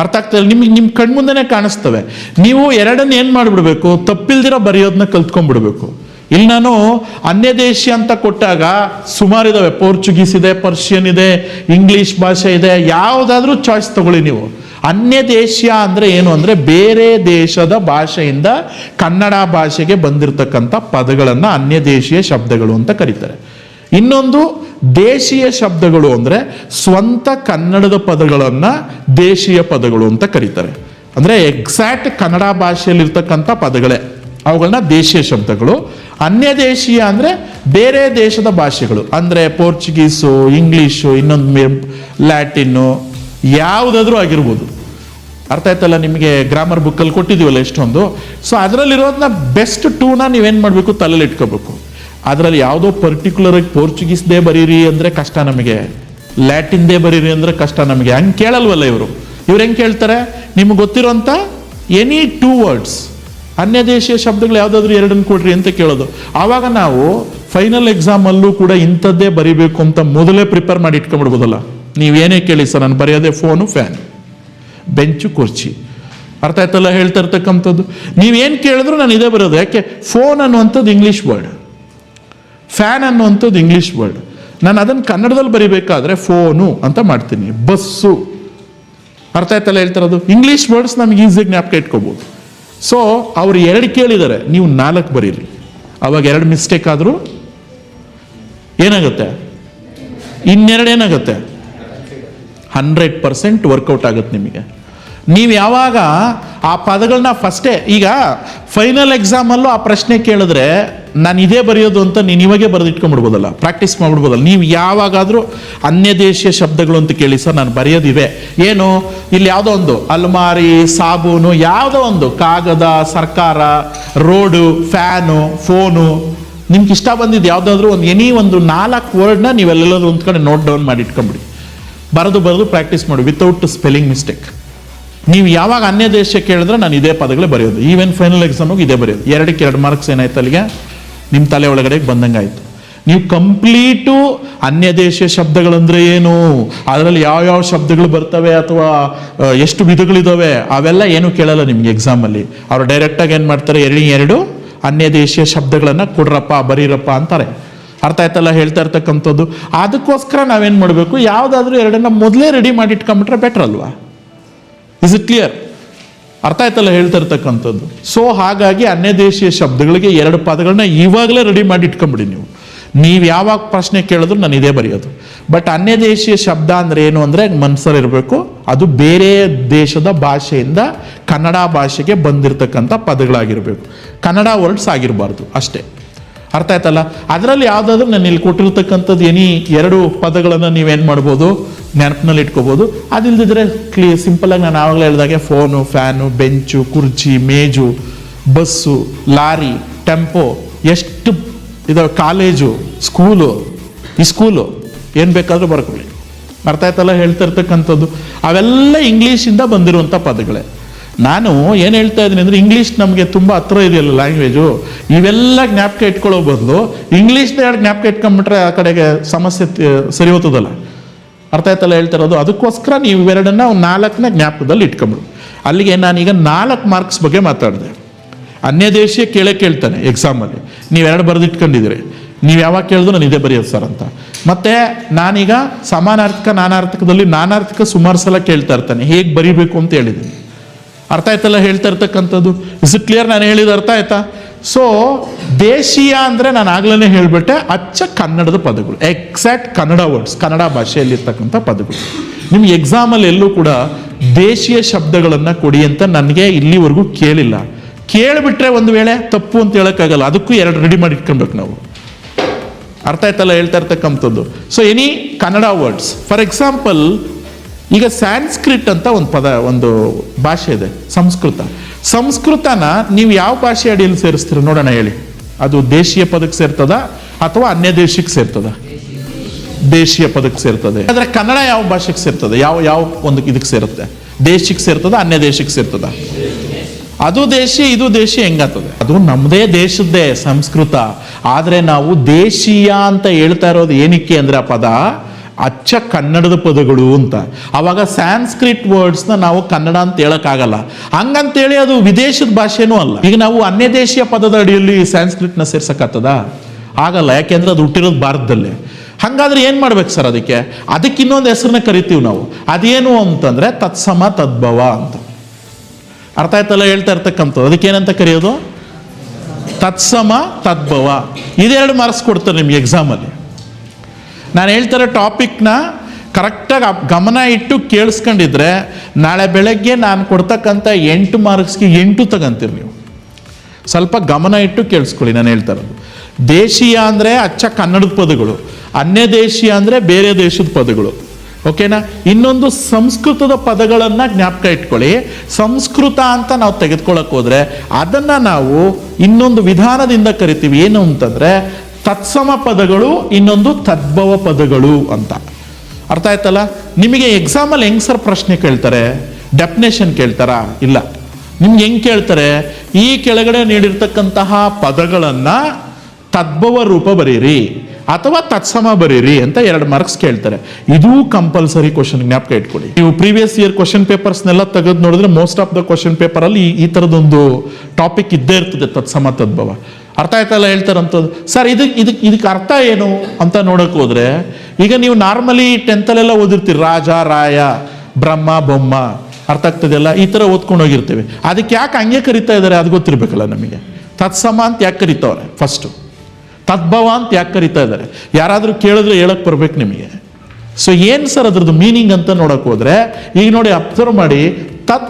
ಅರ್ಥ ಆಗ್ತದೆ? ನಿಮಗೆ ನಿಮ್ಮ ಕಣ್ಮುಂದೆನೇ ಕಾಣಿಸ್ತವೆ. ನೀವು ಎರಡನ್ನು ಏನು ಮಾಡಿಬಿಡ್ಬೇಕು, ತಪ್ಪಿಲ್ದಿರ ಬರೆಯೋದನ್ನ ಕಲ್ತ್ಕೊಂಡ್ಬಿಡ್ಬೇಕು. ಇಲ್ಲಿ ನಾನು ಅನ್ಯ ದೇಶ ಅಂತ ಕೊಟ್ಟಾಗ ಸುಮಾರಿದ್ದಾವೆ. ಪೋರ್ಚುಗೀಸ್ ಇದೆ, ಪರ್ಷಿಯನ್ ಇದೆ, ಇಂಗ್ಲೀಷ್ ಭಾಷೆ ಇದೆ. ಯಾವುದಾದ್ರೂ ಚಾಯ್ಸ್ ತಗೊಳ್ಳಿ ನೀವು. ಅನ್ಯ ದೇಶ ಅಂದರೆ ಏನು ಅಂದರೆ ಬೇರೆ ದೇಶದ ಭಾಷೆಯಿಂದ ಕನ್ನಡ ಭಾಷೆಗೆ ಬಂದಿರತಕ್ಕಂಥ ಪದಗಳನ್ನು ಅನ್ಯ ದೇಶೀಯ ಶಬ್ದಗಳು ಅಂತ ಕರೀತಾರೆ. ಇನ್ನೊಂದು ದೇಶೀಯ ಶಬ್ದಗಳು ಅಂದರೆ ಸ್ವಂತ ಕನ್ನಡದ ಪದಗಳನ್ನು ದೇಶೀಯ ಪದಗಳು ಅಂತ ಕರೀತಾರೆ. ಅಂದರೆ ಎಕ್ಸಾಕ್ಟ್ ಕನ್ನಡ ಭಾಷೆಯಲ್ಲಿರ್ತಕ್ಕಂಥ ಪದಗಳೇ, ಅವುಗಳನ್ನ ದೇಶೀಯ ಶಬ್ದಗಳು. ಅನ್ಯ ದೇಶೀಯ ಅಂದರೆ ಬೇರೆ ದೇಶದ ಭಾಷೆಗಳು, ಅಂದರೆ ಪೋರ್ಚುಗೀಸು, ಇಂಗ್ಲೀಷು, ಇನ್ನೊಂದು ಲ್ಯಾಟಿನ್ನು, ಯಾವುದಾದ್ರೂ ಆಗಿರ್ಬೋದು. ಅರ್ಥ ಆಯ್ತಲ್ಲ? ನಿಮಗೆ ಗ್ರಾಮರ್ ಬುಕ್ಕಲ್ಲಿ ಕೊಟ್ಟಿದ್ದೀವಲ್ಲ ಎಷ್ಟೊಂದು. ಸೊ ಅದರಲ್ಲಿರೋದನ್ನ ಬೆಸ್ಟ್ ಟೂನ ನೀವೇನು ಮಾಡಬೇಕು, ತಲೆಯಲ್ಲಿ ಇಟ್ಕೋಬೇಕು. ಅದರಲ್ಲಿ ಯಾವುದೋ ಪರ್ಟಿಕ್ಯುಲರಾಗಿ ಪೋರ್ಚುಗೀಸ್ದೇ ಬರೀರಿ ಅಂದರೆ ಕಷ್ಟ ನಮಗೆ, ಲ್ಯಾಟಿನ್ದೇ ಬರೀರಿ ಅಂದರೆ ಕಷ್ಟ ನಮಗೆ. ಹಂಗೆ ಕೇಳಲ್ವಲ್ಲ ಇವರು. ಇವ್ರು ಹೆಂಗೆ ಕೇಳ್ತಾರೆ, ನಿಮ್ಗೆ ಗೊತ್ತಿರೋಂಥ ಎನಿ 2 ವರ್ಡ್ಸ್, ಅನ್ಯ ದೇಶೀಯ ಶಬ್ದಗಳು ಯಾವುದಾದ್ರೂ ಎರಡನ್ನು ಕೊಡ್ರಿ ಅಂತ ಕೇಳೋದು. ಆವಾಗ ನಾವು ಫೈನಲ್ ಎಕ್ಸಾಮಲ್ಲೂ ಕೂಡ ಇಂಥದ್ದೇ ಬರೀಬೇಕು ಅಂತ ಮೊದಲೇ ಪ್ರಿಪೇರ್ ಮಾಡಿ ಇಟ್ಕೊಂಡ್ಬಿಡ್ಬೋದಲ್ಲ. ನೀವೇನೇ ಕೇಳಿ ಸರ್, ನಾನು ಬರೆಯೋದೇ ಫೋನು, ಫ್ಯಾನ್, ಬೆಂಚು, ಕುರ್ಚಿ. ಅರ್ಥ ಆಯ್ತಲ್ಲ ಹೇಳ್ತಾ ಇರ್ತಕ್ಕಂಥದ್ದು? ನೀವೇನು ಕೇಳಿದ್ರು ನಾನು ಇದೇ ಬರೋದು. ಯಾಕೆ? ಫೋನ್ ಅನ್ನುವಂಥದ್ದು ಇಂಗ್ಲೀಷ್ ವರ್ಡ್, ಫ್ಯಾನ್ ಅನ್ನುವಂಥದ್ದು ಇಂಗ್ಲೀಷ್ ವರ್ಡ್. ನಾನು ಅದನ್ನು ಕನ್ನಡದಲ್ಲಿ ಬರಿಬೇಕಾದ್ರೆ ಫೋನು ಅಂತ ಮಾಡ್ತೀನಿ, ಬಸ್ಸು. ಅರ್ಥ ಆಯ್ತಲ್ಲ ಹೇಳ್ತಿರೋದು? ಇಂಗ್ಲೀಷ್ ವರ್ಡ್ಸ್ ನಮಗೆ ಈಸಿಯಾಗಿ ಜ್ಞಾಪಕ ಇಟ್ಕೋಬೋದು. ಸೊ ಅವ್ರು 2 ಕೇಳಿದ್ದಾರೆ, ನೀವು 4 ಬರೀರಿ. ಅವಾಗ 2 ಮಿಸ್ಟೇಕ್ ಆದರೂ ಏನಾಗುತ್ತೆ, ಇನ್ನೆರಡು ಏನಾಗುತ್ತೆ, 100% ವರ್ಕೌಟ್ ಆಗುತ್ತೆ ನಿಮಗೆ. ನೀವು ಯಾವಾಗ ಆ ಪದಗಳನ್ನ ಫಸ್ಟೇ, ಈಗ ಫೈನಲ್ ಎಕ್ಸಾಮಲ್ಲೂ ಆ ಪ್ರಶ್ನೆ ಕೇಳಿದ್ರೆ ನಾನು ಇದೇ ಬರೆಯೋದು ಅಂತ ನೀನು ಇವಾಗೆ ಬರೆದಿಟ್ಕೊಂಡ್ಬಿಡ್ಬೋದಲ್ಲ, ಪ್ರಾಕ್ಟೀಸ್ ಮಾಡ್ಬಿಡ್ಬೋದಲ್ಲ. ನೀವು ಯಾವಾಗಾದರೂ ಅನ್ಯ ದೇಶೀಯ ಶಬ್ದಗಳು ಅಂತ ಕೇಳಿ, ಸರ್ ನಾನು ಬರೆಯೋದಿವೆ, ಏನು ಇಲ್ಲಿ ಯಾವುದೋ ಒಂದು ಅಲ್ಮಾರಿ, ಸಾಬೂನು, ಯಾವುದೋ ಒಂದು ಕಾಗದ, ಸರ್ಕಾರ, ರೋಡು, ಫ್ಯಾನು, ಫೋನು, ನಿಮ್ಗೆ ಇಷ್ಟ ಬಂದಿದ್ದು ಯಾವುದಾದ್ರೂ ಒಂದು ಎನಿ ಒಂದು 4 ವರ್ಡ್ನ ನೀವೆಲ್ಲೆಲ್ಲರೂ ಒಂದು ಕಡೆ ನೋಟ್ ಡೌನ್ ಮಾಡಿ ಇಟ್ಕೊಂಬಿಡಿ. ಬರೆದು ಪ್ರಾಕ್ಟೀಸ್ ಮಾಡಿ ವಿತೌಟ್ ಸ್ಪೆಲ್ಲಿಂಗ್ ಮಿಸ್ಟೇಕ್. ನೀವು ಯಾವಾಗ ಅನ್ಯ ದೇಶ ಕೇಳಿದ್ರೆ ನಾನು ಇದೇ ಪದಗಳೇ ಬರೆಯೋದು. ಈವನ್ ಫೈನಲ್ ಎಕ್ಸಾಮಿಗೆ ಇದೇ ಬರೆಯೋದು. 2ಕ್ಕೆ 2 ಮಾರ್ಕ್ಸ್ ಏನಾಯ್ತು ಅಲ್ಲಿಗೆ, ನಿಮ್ಮ ತಲೆ ಒಳಗಡೆ ಬಂದಂಗೆ ಆಯಿತು. ನೀವು ಕಂಪ್ಲೀಟು ಅನ್ಯ ದೇಶೀಯ ಶಬ್ದಗಳಂದ್ರೆ ಏನು, ಅದರಲ್ಲಿ ಯಾವ ಶಬ್ದಗಳು ಬರ್ತವೆ ಅಥವಾ ಎಷ್ಟು ವಿಧಗಳಿದ್ದಾವೆ ಅವೆಲ್ಲ ಏನು ಕೇಳಲ್ಲ ನಿಮಗೆ ಎಕ್ಸಾಮಲ್ಲಿ. ಅವರು ಡೈರೆಕ್ಟಾಗಿ ಏನು ಮಾಡ್ತಾರೆ, 2 ಅನ್ಯ ದೇಶೀಯ ಶಬ್ದಗಳನ್ನು ಕೊಡ್ರಪ್ಪ, ಬರೀರಪ್ಪ ಅಂತಾರೆ. ಅರ್ಥ ಆಯ್ತಲ್ಲ ಹೇಳ್ತಾ ಇರ್ತಕ್ಕಂಥದ್ದು? ಅದಕ್ಕೋಸ್ಕರ ನಾವೇನು ಮಾಡಬೇಕು, ಯಾವುದಾದ್ರೂ 2 ಮೊದಲೇ ರೆಡಿ ಮಾಡಿ ಇಟ್ಕೊಂಡ್ಬಿಟ್ರೆ ಬೆಟರ್ ಅಲ್ವಾ? Is it clear? ಅರ್ಥ ಆಯ್ತಲ್ಲ ಹೇಳ್ತಾ ಇರ್ತಕ್ಕಂಥದ್ದು? ಸೊ ಹಾಗಾಗಿ ಅನ್ಯ ದೇಶೀಯ ಶಬ್ದಗಳಿಗೆ 2 ಪದಗಳನ್ನ ಇವಾಗಲೇ ರೆಡಿ ಮಾಡಿ ಇಟ್ಕೊಂಬಿಡಿ. ನೀವು ಯಾವಾಗ ಪ್ರಶ್ನೆ ಕೇಳಿದ್ರು ನಾನು ಇದೇ ಬರೆಯೋದು. ಬಟ್ ಅನ್ಯ ದೇಶೀಯ ಶಬ್ದ ಅಂದ್ರೆ ಏನು ಅಂದರೆ ಮನಸ್ಸಲ್ಲಿರಬೇಕು, ಅದು ಬೇರೆ ದೇಶದ ಭಾಷೆಯಿಂದ ಕನ್ನಡ ಭಾಷೆಗೆ ಬಂದಿರತಕ್ಕಂಥ ಪದಗಳಾಗಿರಬೇಕು, ಕನ್ನಡ ವರ್ಡ್ಸ್ ಆಗಿರಬಾರ್ದು ಅಷ್ಟೇ. ಅರ್ಥ ಆಯ್ತಲ್ಲ? ಅದರಲ್ಲಿ ಯಾವುದಾದ್ರೂ ನಾನು ಇಲ್ಲಿ ಕೊಟ್ಟಿರ್ತಕ್ಕಂಥದ್ದು ಎನಿ 2 ಪದಗಳನ್ನು ನೀವೇನು ಮಾಡ್ಬೋದು, ನೆನಪಿನಲ್ಲಿ ಇಟ್ಕೋಬೋದು. ಅದಿಲ್ಲದಿದ್ರೆ ಸಿಂಪಲಾಗಿ ನಾನು ಆವಾಗಲೇ ಹೇಳಿದಾಗೆ ಫೋನು, ಫ್ಯಾನು, ಬೆಂಚು, ಕುರ್ಚಿ, ಮೇಜು, ಬಸ್ಸು, ಲಾರಿ, ಟೆಂಪೋ, ಎಷ್ಟು ಇದಾವೆ, ಕಾಲೇಜು, ಸ್ಕೂಲು, ಈ ಸ್ಕೂಲು, ಏನು ಬೇಕಾದರೂ ಬರ್ಕೊಳ್ಳಿ. ಅರ್ಥ ಆಯ್ತಲ್ಲ ಹೇಳ್ತಾ ಇರ್ತಕ್ಕಂಥದ್ದು? ಅವೆಲ್ಲ ಇಂಗ್ಲೀಷಿಂದ ಬಂದಿರುವಂಥ ಪದಗಳೇ. ನಾನು ಏನು ಹೇಳ್ತಾ ಇದ್ದೀನಿ ಅಂದರೆ, ಇಂಗ್ಲೀಷ್ ನಮಗೆ ತುಂಬ ಹತ್ರ ಇದೆಯಲ್ಲ ಲ್ಯಾಂಗ್ವೇಜು, ಇವೆಲ್ಲ ಜ್ಞಾಪಕ ಇಟ್ಕೊಳ್ಳೋ ಬದಲು ಇಂಗ್ಲೀಷ್ನ 2 ಜ್ಞಾಪಕ ಇಟ್ಕೊಂಡ್ಬಿಟ್ರೆ ಆ ಕಡೆಗೆ ಸಮಸ್ಯೆ ಸರಿ ಹೋಗ್ತದಲ್ಲ. ಅರ್ಥ ಆಯ್ತಲ್ಲ ಹೇಳ್ತಾ ಇರೋದು? ಅದಕ್ಕೋಸ್ಕರ ನೀವು ಇವೆರಡನ್ನ 4ನ ಜ್ಞಾಪಕದಲ್ಲಿ ಇಟ್ಕೊಂಬಿಡು. ಅಲ್ಲಿಗೆ ನಾನೀಗ 4 ಮಾರ್ಕ್ಸ್ ಬಗ್ಗೆ ಮಾತಾಡಿದೆ. ಅನ್ಯ ದೇಶೀಯ ಕೇಳ್ತಾನೆ ಎಕ್ಸಾಮಲ್ಲಿ, ನೀವು 2 ಬರೆದಿಟ್ಕೊಂಡಿದ್ದೀರಿ, ನೀವು ಯಾವಾಗ ಕೇಳಿದ್ರು ನಾನು ಇದೇ ಬರೆಯೋದು ಸರ್ ಅಂತ. ಮತ್ತೆ ನಾನೀಗ ಸಮಾನಾರ್ಥಕ, ನಾನಾರ್ಥಕದಲ್ಲಿ ನಾನಾರ್ಥಕ ಸುಮಾರು ಸಲ ಕೇಳ್ತಾ ಇರ್ತಾನೆ, ಹೇಗೆ ಬರೀಬೇಕು ಅಂತ ಹೇಳಿದ್ದೀನಿ. ಅರ್ಥ ಆಯ್ತಲ್ಲ ಹೇಳ್ತಾ ಇರ್ತಕ್ಕಂಥದ್ದು? Is it clear? ನಾನು ಹೇಳಿದ ಅರ್ಥ ಆಯ್ತಾ? ಸೊ ದೇಶೀಯ ಅಂದರೆ ನಾನು ಆಗ್ಲೇ ಹೇಳಿಬಿಟ್ಟೆ, ಅಚ್ಚ ಕನ್ನಡದ ಪದಗಳು, ಎಕ್ಸಾಕ್ಟ್ ಕನ್ನಡ ವರ್ಡ್ಸ್, ಕನ್ನಡ ಭಾಷೆಯಲ್ಲಿರ್ತಕ್ಕಂಥ ಪದಗಳು. ನಿಮ್ಗೆ ಎಕ್ಸಾಮಲ್ಲಿ ಎಲ್ಲೂ ಕೂಡ ದೇಶೀಯ ಶಬ್ದಗಳನ್ನು ಕೊಡಿ ಅಂತ ನನಗೆ ಇಲ್ಲಿವರೆಗೂ ಕೇಳಿಲ್ಲ. ಕೇಳಿಬಿಟ್ರೆ ಒಂದು ವೇಳೆ ತಪ್ಪು ಅಂತ ಹೇಳೋಕ್ಕಾಗಲ್ಲ, ಅದಕ್ಕೂ 2 ರೆಡಿ ಮಾಡಿ ಇಟ್ಕೊಬೇಕು ನಾವು. ಅರ್ಥ ಆಯ್ತಲ್ಲ ಹೇಳ್ತಾ ಇರ್ತಕ್ಕಂಥದ್ದು? So any Kannada words, for example ಈಗ ಸ್ಯಾನ್ಸ್ಕ್ರಿಟ್ ಅಂತ ಒಂದು ಭಾಷೆ ಇದೆ, ಸಂಸ್ಕೃತನ ನೀವು ಯಾವ ಭಾಷೆ ಅಡಿಯಲ್ಲಿ ಸೇರಿಸ್ತೀರ ನೋಡೋಣ ಹೇಳಿ. ಅದು ದೇಶೀಯ ಪದಕ್ಕೆ ಸೇರ್ತದ ಅಥವಾ ಅನ್ಯ ದೇಶಕ್ಕೆ ಸೇರ್ತದ? ದೇಶೀಯ ಪದಕ್ಕೆ ಸೇರ್ತದೆ. ಆದರೆ ಕನ್ನಡ ಯಾವ ಭಾಷೆಗೆ ಸೇರ್ತದೆ? ಯಾವ ಒಂದು ಇದಕ್ಕೆ ಸೇರುತ್ತೆ? ದೇಶಕ್ಕೆ ಸೇರ್ತದ, ಅನ್ಯ ದೇಶಕ್ಕೆ ಸೇರ್ತದ? ಅದು ದೇಶಿ, ಇದು ದೇಶಿ, ಹೆಂಗಾಗ್ತದೆ? ಅದು ನಮ್ಮದೇ ದೇಶದ್ದೇ ಸಂಸ್ಕೃತ. ಆದರೆ ನಾವು ದೇಶೀಯ ಅಂತ ಹೇಳ್ತಾ ಇರೋದು ಏನಕ್ಕೆ ಅಂದ್ರೆ ಆ ಪದ ಅಚ್ಚ ಕನ್ನಡದ ಪದಗಳು ಅಂತ. ಅವಾಗ ಸ್ಯಾನ್ಸ್ಕ್ರಿಟ್ ವರ್ಡ್ಸ್ನ ನಾವು ಕನ್ನಡ ಅಂತ ಹೇಳಕ್ಕಾಗಲ್ಲ. ಹಂಗಂತೇಳಿ ಅದು ವಿದೇಶದ ಭಾಷೆನೂ ಅಲ್ಲ. ಈಗ ನಾವು ಅನ್ಯ ದೇಶೀಯ ಪದದ ಅಡಿಯಲ್ಲಿ ಸ್ಯಾನ್ಸ್ಕ್ರಿಟ್ನ ಸೇರ್ಸಕ್ಕಾಗ್ತದ? ಆಗಲ್ಲ. ಯಾಕೆಂದ್ರೆ ಅದು ಹುಟ್ಟಿರೋದು ಭಾರತದಲ್ಲೇ. ಹಾಗಾದ್ರೆ ಏನು ಮಾಡ್ಬೇಕು ಸರ್? ಅದಕ್ಕೆ ಇನ್ನೊಂದು ಹೆಸರನ್ನ ಕರಿತೀವಿ ನಾವು. ಅದೇನು ಅಂತಂದ್ರೆ ತತ್ಸಮ ತದ್ಭವ ಅಂತ. ಅರ್ಥ ಆಯ್ತಲ್ಲ ಹೇಳ್ತಾ ಇರ್ತಕ್ಕಂಥದ್ದು? ಅದಕ್ಕೇನಂತ ಕರೆಯೋದು? ತತ್ಸಮ ತದ್ಭವ. ಇದೆರಡು ಮಾರ್ಕ್ಸ್ ಕೊಡ್ತಾರೆ ನಿಮ್ಗೆ ಎಕ್ಸಾಮಲ್ಲಿ. ನಾನು ಹೇಳ್ತಾರೆ ಟಾಪಿಕ್ನ ಕರೆಕ್ಟಾಗಿ ಗಮನ ಇಟ್ಟು ಕೇಳಿಸ್ಕೊಂಡಿದ್ರೆ ನಾಳೆ ಬೆಳಗ್ಗೆ ನಾನು ಕೊಡ್ತಕ್ಕಂಥ 8 ಮಾರ್ಕ್ಸ್ಗೆ 8 ತಗೊಂತೀರಿ ನೀವು. ಸ್ವಲ್ಪ ಗಮನ ಇಟ್ಟು ಕೇಳಿಸ್ಕೊಳ್ಳಿ ನಾನು ಹೇಳ್ತಾ ಇರೋದು. ದೇಶೀಯ ಅಂದರೆ ಅಚ್ಚ ಕನ್ನಡದ ಪದಗಳು, ಅನ್ಯ ದೇಶೀಯ ಅಂದರೆ ಬೇರೆ ದೇಶದ ಪದಗಳು. ಓಕೆನಾ? ಇನ್ನೊಂದು ಸಂಸ್ಕೃತದ ಪದಗಳನ್ನು ಜ್ಞಾಪಕ ಇಟ್ಕೊಳ್ಳಿ. ಸಂಸ್ಕೃತ ಅಂತ ನಾವು ತೆಗೆದುಕೊಳ್ಳಕ್ಕೆ ಹೋದ್ರೆ ಅದನ್ನು ನಾವು ಇನ್ನೊಂದು ವಿಧಾನದಿಂದ ಕರಿತೀವಿ. ಏನು ಅಂತಂದರೆ ತತ್ಸಮ ಪದಗಳು, ಇನ್ನೊಂದು ತದ್ಭವ ಪದಗಳು ಅಂತ. ಅರ್ಥ ಆಯ್ತಲ್ಲ? ನಿಮಗೆ ಎಕ್ಸಾಮಲ್ಲಿ ಹೆಂಗ್ ಸರ್ ಪ್ರಶ್ನೆ ಕೇಳ್ತಾರೆ? ಡೆಫಿನೇಷನ್ ಕೇಳ್ತಾರಾ? ಇಲ್ಲ. ನಿಮ್ಗೆ ಹೆಂಗ್ ಕೇಳ್ತಾರೆ? ಈ ಕೆಳಗಡೆ ನೀಡಿರ್ತಕ್ಕಂತಹ ಪದಗಳನ್ನು ತದ್ಭವ ರೂಪ ಬರೀರಿ ಅಥವಾ ತತ್ಸಮ ಬರೀರಿ ಅಂತ 2 ಮಾರ್ಕ್ಸ್ ಕೇಳ್ತಾರೆ. ಇದು ಕಂಪಲ್ಸರಿ ಕ್ವಶನ್, ಜ್ಞಾಪಕ ಇಟ್ಕೊಳ್ಳಿ. ನೀವು ಪ್ರೀವಿಯಸ್ ಇಯರ್ ಕ್ವಶನ್ ಪೇಪರ್ಸ್ನೆಲ್ಲ ತೆಗೆದು ನೋಡಿದ್ರೆ ಮೋಸ್ಟ್ ಆಫ್ ದ ಕ್ವಶನ್ ಪೇಪರಲ್ಲಿ ಈ ಥರದೊಂದು ಟಾಪಿಕ್ ಇದ್ದೇ ಇರ್ತದೆ, ತತ್ಸಮ ತದ್ಭವ. ಅರ್ಥ ಆಯ್ತಲ್ಲ ಹೇಳ್ತಾರಂಥದ್ದು? ಸರ್ ಇದಕ್ಕೆ ಅರ್ಥ ಏನು ಅಂತ ನೋಡೋಕೆ ಹೋದ್ರೆ, ಈಗ ನೀವು ನಾರ್ಮಲಿ 10th ಓದಿರ್ತೀರಿ ರಾಜ, ರಾಯ, ಬ್ರಹ್ಮ, ಬೊಮ್ಮ. ಅರ್ಥ ಆಗ್ತದೆಲ್ಲ? ಈ ಥರ ಓದ್ಕೊಂಡು ಹೋಗಿರ್ತೇವೆ. ಅದಕ್ಕೆ ಯಾಕೆ ಹಂಗೆ ಕರಿತಾ ಇದ್ದಾರೆ ಅದು ಗೊತ್ತಿರ್ಬೇಕಲ್ಲ ನಮಗೆ. ತತ್ಸಮ ಅಂತ ಯಾಕೆ ಕರಿತವ್ರೆ ಫಸ್ಟು? ತದ್ಭವ ಅಂತ ಯಾಕೆ ಕರಿತಾ ಇದ್ದಾರೆ? ಯಾರಾದರೂ ಕೇಳಿದ್ರೆ ಹೇಳಕ್ ಬರ್ಬೇಕು ನಿಮಗೆ. ಸೊ ಏನು ಸರ್ ಅದ್ರದ್ದು ಮೀನಿಂಗ್ ಅಂತ ನೋಡಕ್ ಹೋದ್ರೆ, ಈಗ ನೋಡಿ ಅಬ್ಸರ್ವ್ ಮಾಡಿ, ತತ್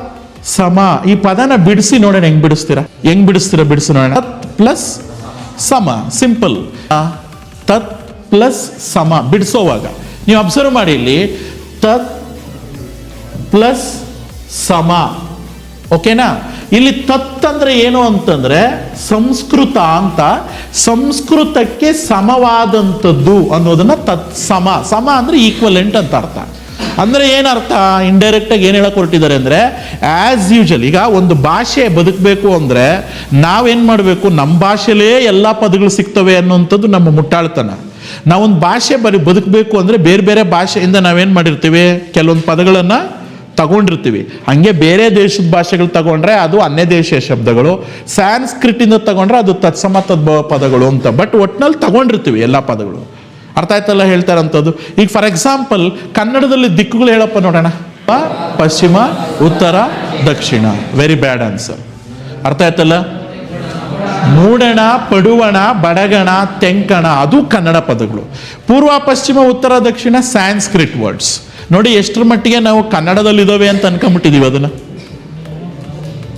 ಸಮ ಈ ಪದನ ಬಿಡಿಸಿ ನೋಡೋಣ. ಹೆಂಗ್ ಬಿಡಿಸ್ತೀರಾ ಬಿಡಿಸಿ ನೋಡೋಣ. ತತ್ ಪ್ಲಸ್ ಸಮ, ಸಿಂಪಲ್. ತತ್ ಪ್ಲಸ್ ಸಮ ಬಿಡಿಸೋವಾಗ ನೀವು ಅಬ್ಸರ್ವ್ ಮಾಡಿ, ಇಲ್ಲಿ ತತ್ ಪ್ಲಸ್ ಸಮ. ಓಕೆನಾ? ಇಲ್ಲಿ ತತ್ ಅಂದ್ರೆ ಏನು ಅಂತಂದ್ರೆ ಸಂಸ್ಕೃತ ಅಂತ, ಸಂಸ್ಕೃತಕ್ಕೆ ಸಮವಾದಂಥದ್ದು ಅನ್ನೋದನ್ನ ತತ್ಸಮ. ಸಮ ಅಂದ್ರೆ ಈಕ್ವಲೆಂಟ್ ಅಂತ ಅರ್ಥ. ಅಂದ್ರೆ ಏನರ್ಥ? ಇಂಡೈರೆಕ್ಟ್ ಆಗಿ ಏನು ಹೇಳಕ್ ಹೊರಟಿದ್ದಾರೆ ಅಂದ್ರೆ, ಆಸ್ ಯೂಶಲ್ ಈಗ ಒಂದು ಭಾಷೆ ಬದುಕಬೇಕು ಅಂದ್ರೆ ನಾವೇನ್ ಮಾಡಬೇಕು? ನಮ್ಮ ಭಾಷೆಲೇ ಎಲ್ಲ ಪದಗಳು ಸಿಗ್ತವೆ ಅನ್ನುವಂಥದ್ದು ನಮ್ಮ ಮುಟ್ಟಾಳ್ತನ. ನಾವೊಂದು ಭಾಷೆ ಬದುಕಬೇಕು ಅಂದ್ರೆ ಬೇರೆ ಬೇರೆ ಭಾಷೆಯಿಂದ ನಾವೇನ್ ಮಾಡಿರ್ತೀವಿ? ಕೆಲವೊಂದು ಪದಗಳನ್ನ ತಗೊಂಡಿರ್ತೀವಿ. ಹಂಗೆ ಬೇರೆ ದೇಶದ ಭಾಷೆಗಳು ತಗೊಂಡ್ರೆ ಅದು ಅನ್ಯ ದೇಶೀಯ ಶಬ್ದಗಳು, ಸ್ಯಾನ್ಸ್ಕ್ರಿಟ್ ಇಂದ ತಗೊಂಡ್ರೆ ಅದು ತತ್ಸಮ ತದ್ಭವ ಪದಗಳು ಅಂತ. ಬಟ್ ಒಟ್ನಲ್ಲಿ ತಗೊಂಡಿರ್ತೀವಿ ಎಲ್ಲ ಪದಗಳು. ಅರ್ಥ ಆಯ್ತಲ್ಲ ಹೇಳ್ತಾರಂಥದ್ದು? ಈಗ ಫಾರ್ ಎಕ್ಸಾಂಪಲ್ ಕನ್ನಡದಲ್ಲಿ ದಿಕ್ಕುಗಳು ಹೇಳಪ್ಪ ನೋಡೋಣ. ಪಶ್ಚಿಮ, ಉತ್ತರ, ದಕ್ಷಿಣ. Very bad answer. ಅರ್ಥ ಆಯ್ತಲ್ಲ? ಮೂಡಣ, ಪಡುವಣ, ಬಡಗಣ, ತೆಂಕಣ ಅದು ಕನ್ನಡ ಪದಗಳು. ಪೂರ್ವ, ಪಶ್ಚಿಮ, ಉತ್ತರ, ದಕ್ಷಿಣ ಸ್ಯಾನ್ಸ್ಕ್ರಿಟ್ ವರ್ಡ್ಸ್. ನೋಡಿ ಎಷ್ಟರ ಮಟ್ಟಿಗೆ ನಾವು ಕನ್ನಡದಲ್ಲಿ ಇದಾವೆ ಅಂತ ಅನ್ಕೊಂಬಿಟ್ಟಿದೀವಿ ಅದನ್ನ.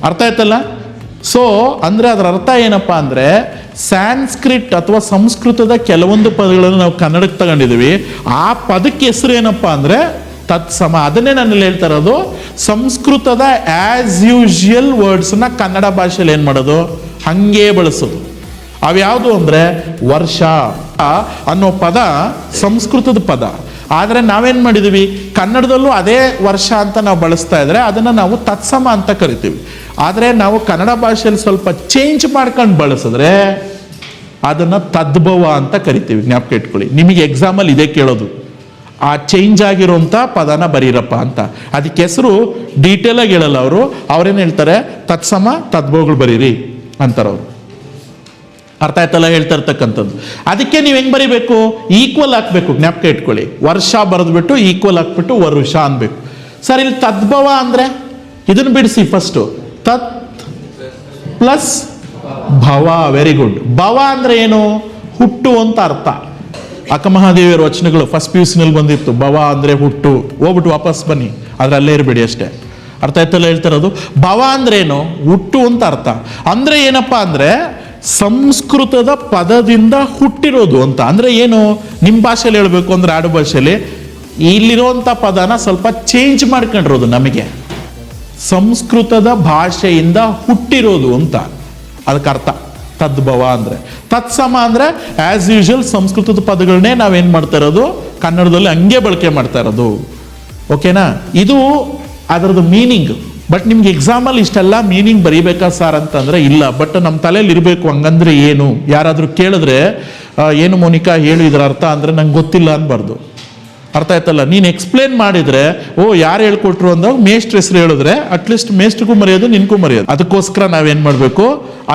ಅರ್ಥ ಆಯ್ತಲ್ಲ? ಸೊ ಅಂದ್ರೆ ಅದರ ಅರ್ಥ ಏನಪ್ಪಾ ಅಂದ್ರೆ, ಸ್ಯಾನ್ಸ್ಕ್ರಿಟ್ ಅಥವಾ ಸಂಸ್ಕೃತದ ಕೆಲವೊಂದು ಪದಗಳನ್ನು ನಾವು ಕನ್ನಡಕ್ಕೆ ತಗೊಂಡಿದ್ದೀವಿ. ಆ ಪದಕ್ಕೆ ಹೆಸರು ಏನಪ್ಪಾ ಅಂದ್ರೆ ತತ್ಸಮ. ಅದನ್ನೇ ನಾನು ಹೇಳ್ತಾ ಇರೋದು, ಸಂಸ್ಕೃತದ ಆಸ್ ಯೂಶುವಲ್ ವರ್ಡ್ಸ್ನ ಕನ್ನಡ ಭಾಷೆಯಲ್ಲಿ ಏನು ಮಾಡೋದು? ಹಂಗೆ ಬಳಸೋದು. ಅವ್ಯಾವುದು ಅಂದ್ರೆ ವರ್ಷ ಅನ್ನೋ ಪದ ಸಂಸ್ಕೃತದ ಪದ. ಆದರೆ ನಾವೇನ್ ಮಾಡಿದೀವಿ? ಕನ್ನಡದಲ್ಲೂ ಅದೇ ವರ್ಷ ಅಂತ ನಾವು ಬಳಸ್ತಾ ಇದ್ರೆ ಅದನ್ನ ನಾವು ತತ್ಸಮ ಅಂತ ಕರಿತೀವಿ. ಆದರೆ ನಾವು ಕನ್ನಡ ಭಾಷೆಯಲ್ಲಿ ಸ್ವಲ್ಪ ಚೇಂಜ್ ಮಾಡ್ಕೊಂಡು ಬಳಸಿದ್ರೆ ಅದನ್ನ ತದ್ಭವ ಅಂತ ಕರಿತೀವಿ. ಜ್ಞಾಪಕ ಇಟ್ಕೊಳ್ಳಿ. ನಿಮಗೆ ಎಕ್ಸಾಮಲ್ಲಿ ಇದೇ ಕೇಳೋದು, ಆ ಚೇಂಜ್ ಆಗಿರೋಂಥ ಪದನ ಬರೀರಪ್ಪ ಅಂತ. ಅದಕ್ಕೆ ಹೆಸರು ಡೀಟೇಲ್ ಆಗಿ ಹೇಳಲ್ಲ ಅವರು. ಅವ್ರೇನು ಹೇಳ್ತಾರೆ? ತತ್ಸಮ ತದ್ಭವಗಳು ಬರೀರಿ ಅಂತಾರವ್ರು. ಅರ್ಥ ಆಯ್ತಲ್ಲ ಹೇಳ್ತಾ ಇರ್ತಕ್ಕಂಥದ್ದು? ಅದಕ್ಕೆ ನೀವು ಹೆಂಗ್ ಬರಿಬೇಕು? ಈಕ್ವಲ್ ಹಾಕ್ಬೇಕು. ಜ್ಞಾಪಕ ಇಟ್ಕೊಳ್ಳಿ. ವರ್ಷ ಬರೆದ್ಬಿಟ್ಟು ಈಕ್ವಲ್ ಹಾಕ್ಬಿಟ್ಟು ವರುಷ ಅನ್ಬೇಕು. ಸರ್ ಇಲ್ಲಿ ತದ್ಭವ ಅಂದ್ರೆ ಇದನ್ನು ಬಿಡಿಸಿ ಫಸ್ಟು. ತತ್ ಪ್ಲಸ್ ಭವ. Very good. ಭವ ಅಂದ್ರೆ ಏನು? ಹುಟ್ಟು ಅಂತ ಅರ್ಥ. ಅಕ್ಕಮಹಾದೇವಿಯರ ವಚನಗಳು ಫಸ್ಟ್ PUC ನಲ್ಲಿ ಬಂದಿತ್ತು. ಭವ ಅಂದ್ರೆ ಹುಟ್ಟು. ಹೋಗ್ಬಿಟ್ಟು ವಾಪಸ್ ಬನ್ನಿ, ಆದ್ರೆ ಅಲ್ಲೇ ಇರಬೇಡಿ ಅಷ್ಟೇ. ಅರ್ಥ ಆಯ್ತಲ್ಲ ಹೇಳ್ತಿರೋದು? ಭವ ಅಂದ್ರೆ ಏನು? ಹುಟ್ಟು ಅಂತ ಅರ್ಥ. ಅಂದ್ರೆ ಏನಪ್ಪಾ ಅಂದ್ರೆ ಸಂಸ್ಕೃತದ ಪದದಿಂದ ಹುಟ್ಟಿರೋದು ಅಂತ. ಅಂದ್ರೆ ಏನು? ನಿಮ್ಮ ಭಾಷೆಯಲ್ಲಿ ಹೇಳ್ಬೇಕು ಅಂದ್ರೆ ಆಡು ಭಾಷೆಯಲ್ಲಿ ಇಲ್ಲಿರುವಂಥ ಪದನ ಸ್ವಲ್ಪ ಚೇಂಜ್ ಮಾಡ್ಕೊಂಡಿರೋದು. ನಮಗೆ ಸಂಸ್ಕೃತದ ಭಾಷೆಯಿಂದ ಹುಟ್ಟಿರೋದು ಅಂತ ಅದಕ್ಕೆ ಅರ್ಥ. ತದ್ಭವ ಅಂದರೆ, ತತ್ಸಮ ಅಂದರೆ ಆ್ಯಸ್ ಯೂಶುವಲ್ ಸಂಸ್ಕೃತದ ಪದಗಳನ್ನೇ ನಾವೇನು ಮಾಡ್ತಾ ಇರೋದು ಕನ್ನಡದಲ್ಲಿ ಹಂಗೆ ಬಳಕೆ ಮಾಡ್ತಾ ಇರೋದು. ಓಕೆನಾ? ಇದು ಅದರದ್ದು ಮೀನಿಂಗ್. ಬಟ್ ನಿಮ್ಗೆ ಎಕ್ಸಾಮಲ್ಲಿ ಇಷ್ಟೆಲ್ಲ ಮೀನಿಂಗ್ ಬರೀಬೇಕಾ ಸರ್ ಅಂತಂದರೆ ಇಲ್ಲ. ಬಟ್ ನಮ್ಮ ತಲೆಯಲ್ಲಿ ಇರಬೇಕು ಹಂಗಂದ್ರೆ ಏನು. ಯಾರಾದರೂ ಕೇಳಿದ್ರೆ ಏನು ಮೋನಿಕಾ ಹೇಳು ಇದರ ಅರ್ಥ ಅಂದರೆ ನಂಗೆ ಗೊತ್ತಿಲ್ಲ ಅನ್ಬಾರ್ದು. ಅರ್ಥ ಆಯ್ತಲ್ಲ? ನೀನು ಎಕ್ಸ್ಪ್ಲೇನ್ ಮಾಡಿದರೆ ಓ ಯಾರು ಹೇಳ್ಕೊಟ್ರು ಅಂದಾಗ ಮೇಷ್ಟ್ರ ಹೆಸರು ಹೇಳಿದ್ರೆ ಅಟ್ಲೀಸ್ಟ್ ಮೇಷ್ಟ್ರಿಗೂ ಮರೆಯೋದು ನಿನ್ಗೂ ಮರೆಯೋದು. ಅದಕ್ಕೋಸ್ಕರ ನಾವೇನು ಮಾಡಬೇಕು,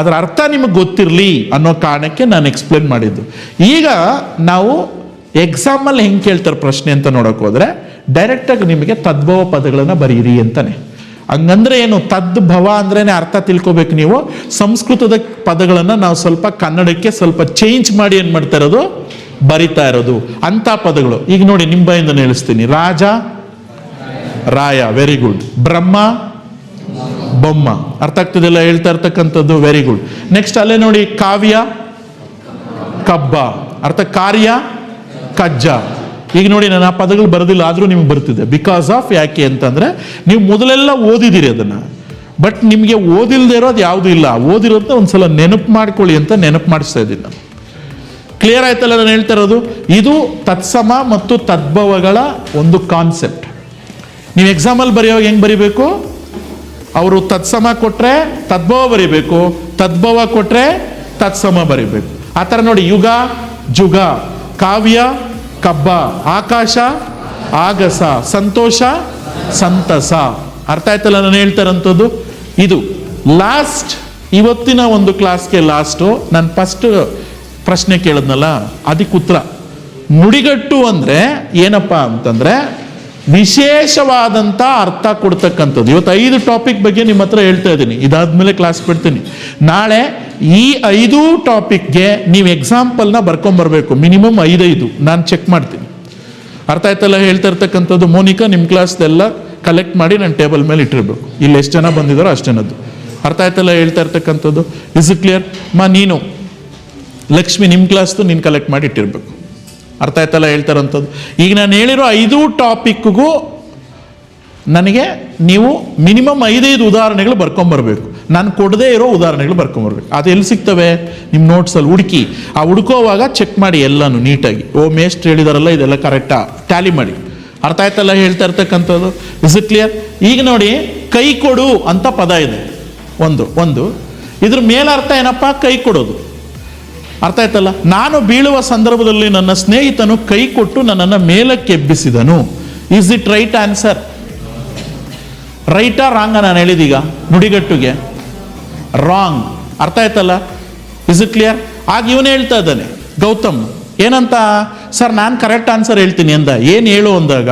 ಅದರ ಅರ್ಥ ನಿಮಗೆ ಗೊತ್ತಿರಲಿ ಅನ್ನೋ ಕಾರಣಕ್ಕೆ ನಾನು ಎಕ್ಸ್ಪ್ಲೇನ್ ಮಾಡಿದ್ದು. ಈಗ ನಾವು ಎಕ್ಸಾಮಲ್ಲಿ ಹೆಂಗೆ ಕೇಳ್ತಾರೆ ಪ್ರಶ್ನೆ ಅಂತ ನೋಡೋಕೆ ಹೋದರೆ ಡೈರೆಕ್ಟಾಗಿ ನಿಮಗೆ ತದ್ಭವ ಪದಗಳನ್ನು ಬರೀರಿ ಅಂತಾನೆ. ಹಂಗಂದ್ರೆ ಏನು? ತದ್ಭವ ಅಂದ್ರೇನೆ ಅರ್ಥ ತಿಳ್ಕೊಬೇಕು ನೀವು. ಸಂಸ್ಕೃತದ ಪದಗಳನ್ನು ನಾವು ಸ್ವಲ್ಪ ಕನ್ನಡಕ್ಕೆ ಸ್ವಲ್ಪ ಚೇಂಜ್ ಮಾಡಿ ಏನು ಮಾಡ್ತಾ ಇರೋದು, ಬರಿತಾ ಇರೋದು ಅಂತ ಪದಗಳು. ಈಗ ನೋಡಿ ನಿಮ್ಮ ಬಾಯಿಂದ ಹೇಳಿಸ್ತೀನಿ. ರಾಜ, ರಾಯ, ವೆರಿ ಗುಡ್. ಬ್ರಹ್ಮ, ಬೊಮ್ಮ, ಅರ್ಥ ಆಗ್ತದೆಲ್ಲ ಹೇಳ್ತಾ ಇರ್ತಕ್ಕಂಥದ್ದು, ವೆರಿ ಗುಡ್. ನೆಕ್ಸ್ಟ್ ಅಲ್ಲೇ ನೋಡಿ ಕಾವ್ಯ, ಕಬ್ಬ, ಅರ್ಥ ಕಾರ್ಯ, ಕಜ್ಜ. ಈಗ ನೋಡಿ ನಾನು ಆ ಪದಗಳು ಬರೋದಿಲ್ಲ, ಆದರೂ ನಿಮ್ಗೆ ಬರ್ತಿದೆ. ಬಿಕಾಸ್ ಆಫ್ ಯಾಕೆ ಅಂತಂದ್ರೆ ನೀವು ಮೊದಲೆಲ್ಲ ಓದಿದಿರಿ ಅದನ್ನ. ಬಟ್ ನಿಮಗೆ ಓದಿಲ್ದೇ ಇರೋದು ಯಾವುದೂ ಇಲ್ಲ. ಓದಿರೋದನ್ನ ಒಂದ್ಸಲ ನೆನಪು ಮಾಡ್ಕೊಳ್ಳಿ ಅಂತ ನೆನಪು ಮಾಡಿಸ್ತಾ ಇದ್ದೀನಿ ನಾನು. ಕ್ಲಿಯರ್ ಆಯ್ತಲ್ಲ ನಾನು ಹೇಳ್ತಾ ಇರೋದು? ಇದು ತತ್ಸಮ ಮತ್ತು ತದ್ಭವಗಳ ಒಂದು ಕಾನ್ಸೆಪ್ಟ್. ನೀವು ಎಕ್ಸಾಮಲ್ಲಿ ಬರೆಯುವಾಗ ಹೆಂಗೆ ಬರಿಬೇಕು? ಅವರು ತತ್ಸಮ ಕೊಟ್ಟರೆ ತದ್ಭವ ಬರಿಬೇಕು, ತದ್ಭವ ಕೊಟ್ಟರೆ ತತ್ಸಮ ಬರಿಬೇಕು. ಆ ಥರ ನೋಡಿ, ಯುಗ, ಜುಗ, ಕಾವ್ಯ, ಕಬ್ಬ, ಆಕಾಶ, ಆಗಸ, ಸಂತೋಷ, ಸಂತಸ. ಅರ್ಥ ಆಯ್ತಲ್ಲ ನಾನು ಹೇಳ್ತಾ ಇರೋಂಥದ್ದು? ಇದು ಲಾಸ್ಟ್ ಇವತ್ತಿನ ಒಂದು ಕ್ಲಾಸ್ಗೆ ಲಾಸ್ಟು ನಾನು ಫಸ್ಟ್ ಪ್ರಶ್ನೆ ಕೇಳಿದ್ನಲ್ಲ, ಅದಕ್ಕೆ ಉತ್ತರ. ನುಡಿಗಟ್ಟು ಅಂದರೆ ಏನಪ್ಪ ಅಂತಂದರೆ ವಿಶೇಷವಾದಂಥ ಅರ್ಥ ಕೊಡ್ತಕ್ಕಂಥದ್ದು. ಇವತ್ತು 5 ಟಾಪಿಕ್ ಬಗ್ಗೆ ನಿಮ್ಮ ಹತ್ರ ಹೇಳ್ತಾ ಇದ್ದೀನಿ. ಇದಾದ್ಮೇಲೆ ಕ್ಲಾಸ್ ಬಿಡ್ತೀನಿ. ನಾಳೆ ಈ 5 ಟಾಪಿಕ್ಗೆ ನೀವು ಎಕ್ಸಾಂಪಲ್ನ ಬರ್ಕೊಂಬರ್ಬೇಕು. ಮಿನಿಮಮ್ 5 ನಾನು ಚೆಕ್ ಮಾಡ್ತೀನಿ. ಅರ್ಥ ಆಯ್ತಲ್ಲ ಹೇಳ್ತಾ ಇರ್ತಕ್ಕಂಥದ್ದು? ಮೋನಿಕಾ ನಿಮ್ಮ ಕ್ಲಾಸ್ದೆಲ್ಲ ಕಲೆಕ್ಟ್ ಮಾಡಿ ನಾನು ಟೇಬಲ್ ಮೇಲೆ ಇಟ್ಟಿರ್ಬೇಕು. ಇಲ್ಲಿ ಎಷ್ಟು ಜನ ಬಂದಿದ್ದಾರೋ ಅಷ್ಟು ಜನದ್ದು. ಅರ್ಥ ಆಯ್ತಲ್ಲ ಹೇಳ್ತಾ ಇರ್ತಕ್ಕಂಥದ್ದು? Is it clear? ನೀನು ಲಕ್ಷ್ಮಿ ನಿಮ್ಮ ಕ್ಲಾಸ್ದು ನೀನು ಕಲೆಕ್ಟ್ ಮಾಡಿ ಇಟ್ಟಿರ್ಬೇಕು. ಅರ್ಥ ಆಯ್ತಲ್ಲ ಹೇಳ್ತಾರಂಥದ್ದು? ಈಗ ನಾನು ಹೇಳಿರೋ 5 ಟಾಪಿಕ್ಗೂ ನನಗೆ ನೀವು ಮಿನಿಮಮ್ 5 ಉದಾಹರಣೆಗಳು ಬರ್ಕೊಂಬರ್ಬೇಕು. ನಾನು ಕೊಡದೇ ಇರೋ ಉದಾಹರಣೆಗಳು ಬರ್ಕೊಂಬರ್ಬೇಕು. ಅದು ಎಲ್ಲಿ ಸಿಗ್ತವೆ? ನಿಮ್ಮ ನೋಟ್ಸಲ್ಲಿ ಹುಡುಕಿ. ಆ ಹುಡ್ಕೋವಾಗ ಚೆಕ್ ಮಾಡಿ ಎಲ್ಲನೂ ನೀಟಾಗಿ. ಓ ಮೇಷ್ಟ್ರು ಹೇಳಿದಾರಲ್ಲ ಇದೆಲ್ಲ ಕರೆಕ್ಟಾ, ಟ್ಯಾಲಿ ಮಾಡಿ. ಅರ್ಥ ಆಯ್ತಲ್ಲ ಹೇಳ್ತಾ ಇರ್ತಕ್ಕಂಥದ್ದು? Is it clear? ಈಗ ನೋಡಿ, ಕೈ ಕೊಡು ಅಂತ ಪದ ಇದೆ ಒಂದು. ಇದ್ರ ಮೇಲರ್ಥ ಏನಪ್ಪ? ಕೈ ಕೊಡೋದು. ಅರ್ಥ ಆಯ್ತಲ್ಲ? ನಾನು ಬೀಳುವ ಸಂದರ್ಭದಲ್ಲಿ ನನ್ನ ಸ್ನೇಹಿತನು ಕೈ ಕೊಟ್ಟು ನನ್ನನ್ನು ಮೇಲಕ್ಕೆ ಎಬ್ಬಿಸಿದನು. Is it right answer? ರೈಟಾ ರಾಂಗ? ನಾನು ಹೇಳಿದೀಗ ನುಡಿಗಟ್ಟುಗೆ ರಾಂಗ್. ಅರ್ಥ ಆಯ್ತಲ್ಲ? Is it clear? ಆಗ ಇವನು ಹೇಳ್ತಾ ಇದ್ದಾನೆ ಗೌತಮ್, ಏನಂತ? ಸರ್ ನಾನು ಕರೆಕ್ಟ್ ಆನ್ಸರ್ ಹೇಳ್ತೀನಿ ಅಂದ. ಏನು ಹೇಳು ಅಂದಾಗ,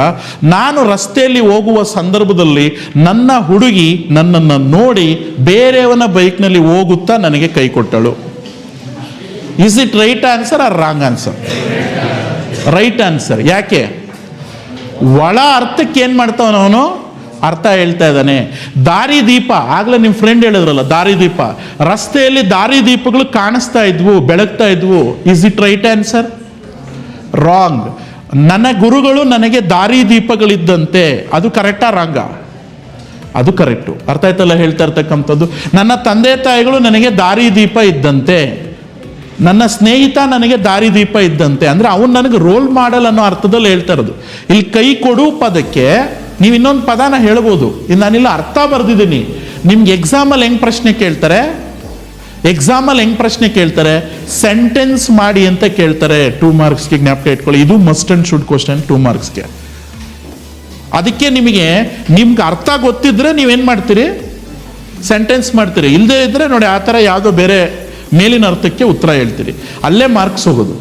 ನಾನು ರಸ್ತೆಯಲ್ಲಿ ಹೋಗುವ ಸಂದರ್ಭದಲ್ಲಿ ನನ್ನ ಹುಡುಗಿ ನನ್ನನ್ನು ನೋಡಿ ಬೇರೆಯವನ ಬೈಕ್ನಲ್ಲಿ ಹೋಗುತ್ತಾ ನನಗೆ ಕೈ ಕೊಟ್ಟಳು. Is it right answer or wrong answer? Right answer. ಯಾಕೆ? ಒಳ ಅರ್ಥಕ್ಕೆ ಏನು ಮಾಡ್ತಾವನು ಅವನು? ಅರ್ಥ ಹೇಳ್ತಾ ಇದ್ದಾನೆ. ದಾರಿ ದೀಪ, ಆಗಲೇ ನಿಮ್ಮ ಫ್ರೆಂಡ್ ಹೇಳಿದ್ರಲ್ಲ ದಾರಿ ದೀಪ, ರಸ್ತೆಯಲ್ಲಿ ದಾರಿ ದೀಪಗಳು ಕಾಣಿಸ್ತಾ ಇದ್ವು, ಬೆಳಗ್ತಾ ಇದ್ವು. Is it right answer? Wrong. ನನ್ನ ಗುರುಗಳು ನನಗೆ ದಾರಿ ದೀಪಗಳಿದ್ದಂತೆ, ಅದು ಕರೆಕ್ಟಾ ರಾಂಗ? ಅದು ಕರೆಕ್ಟು. ಅರ್ಥ ಆಯ್ತಲ್ಲ ಹೇಳ್ತಾ ಇರ್ತಕ್ಕಂಥದ್ದು? ನನ್ನ ತಂದೆ ತಾಯಿಗಳು ನನಗೆ ದಾರಿ ದೀಪ ಇದ್ದಂತೆ, ನನ್ನ ಸ್ನೇಹಿತ ನನಗೆ ದಾರಿ ದೀಪ ಇದ್ದಂತೆ. ಅಂದರೆ ಅವನು ನನಗೆ ರೋಲ್ ಮಾಡೆಲ್ ಅನ್ನೋ ಅರ್ಥದಲ್ಲಿ ಹೇಳ್ತಾ ಇರೋದು. ಇಲ್ಲಿ ಕೈ ಕೊಡು ಪದಕ್ಕೆ ನೀವು ಇನ್ನೊಂದು ಪದನ ಹೇಳ್ಬೋದು. ನಾನಿಲ್ಲ ಅರ್ಥ ಬರೆದಿದ್ದೀನಿ. ನಿಮ್ಗೆ ಎಕ್ಸಾಮಲ್ಲಿ ಹೆಂಗೆ ಪ್ರಶ್ನೆ ಕೇಳ್ತಾರೆ? ಸೆಂಟೆನ್ಸ್ ಮಾಡಿ ಅಂತ ಕೇಳ್ತಾರೆ. 2 ಮಾರ್ಕ್ಸ್ಗೆ ಜ್ಞಾಪಕ ಇಟ್ಕೊಳ್ಳಿ. ಇದು ಮಸ್ಟ್ ಅಂಡ್ ಶುಡ್ ಕ್ವಶನ್ 2 ಮಾರ್ಕ್ಸ್ಗೆ. ಅದಕ್ಕೆ ನಿಮ್ಗೆ ಅರ್ಥ ಗೊತ್ತಿದ್ರೆ ನೀವೇನು ಮಾಡ್ತೀರಿ? ಸೆಂಟೆನ್ಸ್ ಮಾಡ್ತೀರಿ. ಇಲ್ಲದೇ ಇದ್ರೆ ನೋಡಿ ಆ ಥರ ಯಾವುದೋ ಬೇರೆ ಮೇಲಿನ ಅರ್ಥಕ್ಕೆ ಉತ್ತರ ಹೇಳ್ತೀರಿ. ಅಲ್ಲೇ ಮಾರ್ಕ್ಸ್ ಹೋಗೋದು.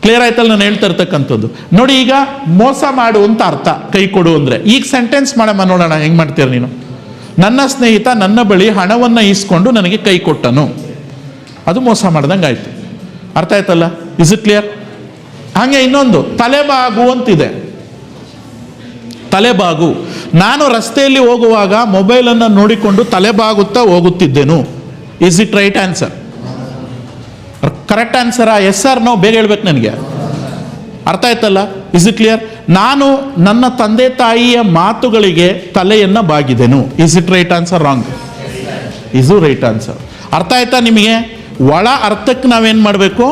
ಕ್ಲಿಯರ್ ಆಯ್ತಲ್ಲ ನಾನು ಹೇಳ್ತಾ ಇರ್ತಕ್ಕಂಥದ್ದು? ನೋಡಿ, ಈಗ ಮೋಸ ಮಾಡುವಂತ ಅರ್ಥ ಕೈ ಕೊಡು ಅಂದ್ರೆ. ಈಗ ಸೆಂಟೆನ್ಸ್ ಮಾಡಮ್ಮ ನೋಡೋಣ ಹೆಂಗ್ ಮಾಡ್ತೀರ ನೀನು. ನನ್ನ ಸ್ನೇಹಿತ ನನ್ನ ಬಳಿ ಹಣವನ್ನು ಈಸ್ಕೊಂಡು ನನಗೆ ಕೈ ಕೊಟ್ಟನು. ಅದು ಮೋಸ ಮಾಡ್ದಂಗೆ ಆಯ್ತು. ಅರ್ಥ ಆಯ್ತಲ್ಲ? Is it clear? ಹಾಗೆ ಇನ್ನೊಂದು ತಲೆಬಾಗು ಅಂತಿದೆ. ತಲೆಬಾಗು. ನಾನು ರಸ್ತೆಯಲ್ಲಿ ಹೋಗುವಾಗ ಮೊಬೈಲನ್ನು ನೋಡಿಕೊಂಡು ತಲೆಬಾಗುತ್ತಾ ಹೋಗುತ್ತಿದ್ದೆನು. Is it right answer? Correct ಆನ್ಸರಾ? Yes or no? ಬೇಗ ಹೇಳ್ಬೇಕು ನನಗೆ. ಅರ್ಥ ಆಯ್ತಲ್ಲ? Is it clear? ನಾನು ನನ್ನ ತಂದೆ ತಾಯಿಯ ಮಾತುಗಳಿಗೆ ತಲೆಯನ್ನು ಬಾಗಿದೆನು. Is it right answer? Wrong. Is right answer. ಅರ್ಥ ಆಯ್ತಾ ನಿಮಗೆ? ಒಳ ಅರ್ಥಕ್ಕೆ ನಾವೇನು ಮಾಡಬೇಕು?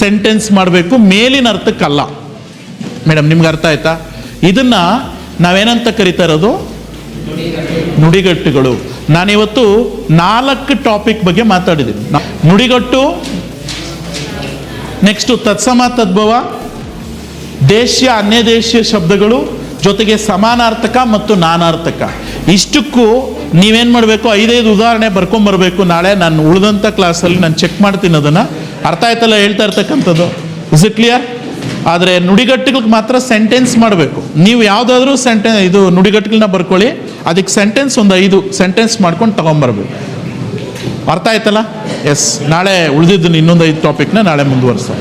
ಸೆಂಟೆನ್ಸ್ ಮಾಡಬೇಕು, ಮೇಲಿನ ಅರ್ಥಕ್ಕಲ್ಲ. ಮೇಡಮ್ ನಿಮ್ಗೆ ಅರ್ಥ ಆಯ್ತಾ? ಇದನ್ನು ನಾವೇನಂತ ಕರಿತಾ ಇರೋದು? ನುಡಿಗಟ್ಟುಗಳು. ನಾನಿವತ್ತು 4 ಟಾಪಿಕ್ ಬಗ್ಗೆ ಮಾತಾಡಿದ್ದೀನಿ. ನುಡಿಗಟ್ಟು, ನೆಕ್ಸ್ಟು ತತ್ಸಮ ತದ್ಭವ, ದೇಶೀಯ ಅನ್ಯದೇಶೀಯ ಶಬ್ದಗಳು, ಜೊತೆಗೆ ಸಮಾನಾರ್ಥಕ ಮತ್ತು ನಾನಾರ್ಥಕ. ಇಷ್ಟಕ್ಕೂ ನೀವೇನು ಮಾಡಬೇಕು? 5 ಉದಾಹರಣೆ ಬರ್ಕೊಂಬರ್ಬೇಕು. ನಾಳೆ ನಾನು ಉಳಿದಂಥ ಕ್ಲಾಸಲ್ಲಿ ನಾನು ಚೆಕ್ ಮಾಡ್ತೀನಿ ಅದನ್ನು. ಅರ್ಥ ಆಯ್ತಲ್ಲ ಹೇಳ್ತಾ ಇರ್ತಕ್ಕಂಥದ್ದು? Is it clear? ಆದರೆ ನುಡಿಗಟ್ಟುಗಳಿಗೆ ಮಾತ್ರ ಸೆಂಟೆನ್ಸ್ ಮಾಡಬೇಕು. ನೀವು ಯಾವುದಾದ್ರೂ ಇದು ನುಡಿಗಟ್ಟುಗಳನ್ನ ಬರ್ಕೊಳ್ಳಿ, ಅದಕ್ಕೆ ಸೆಂಟೆನ್ಸ್ ಒಂದು 5 ಸೆಂಟೆನ್ಸ್ ಮಾಡ್ಕೊಂಡು ತೊಗೊಂಬರ್ಬೇಕು. ಅರ್ಥ ಆಯ್ತಲ್ಲ? ಎಸ್. ನಾಳೆ ಉಳಿದಿದ್ದು ಇನ್ನೊಂದು 5 ಟಾಪಿಕ್ನ ನಾಳೆ ಮುಂದುವರಿಸೋಣ.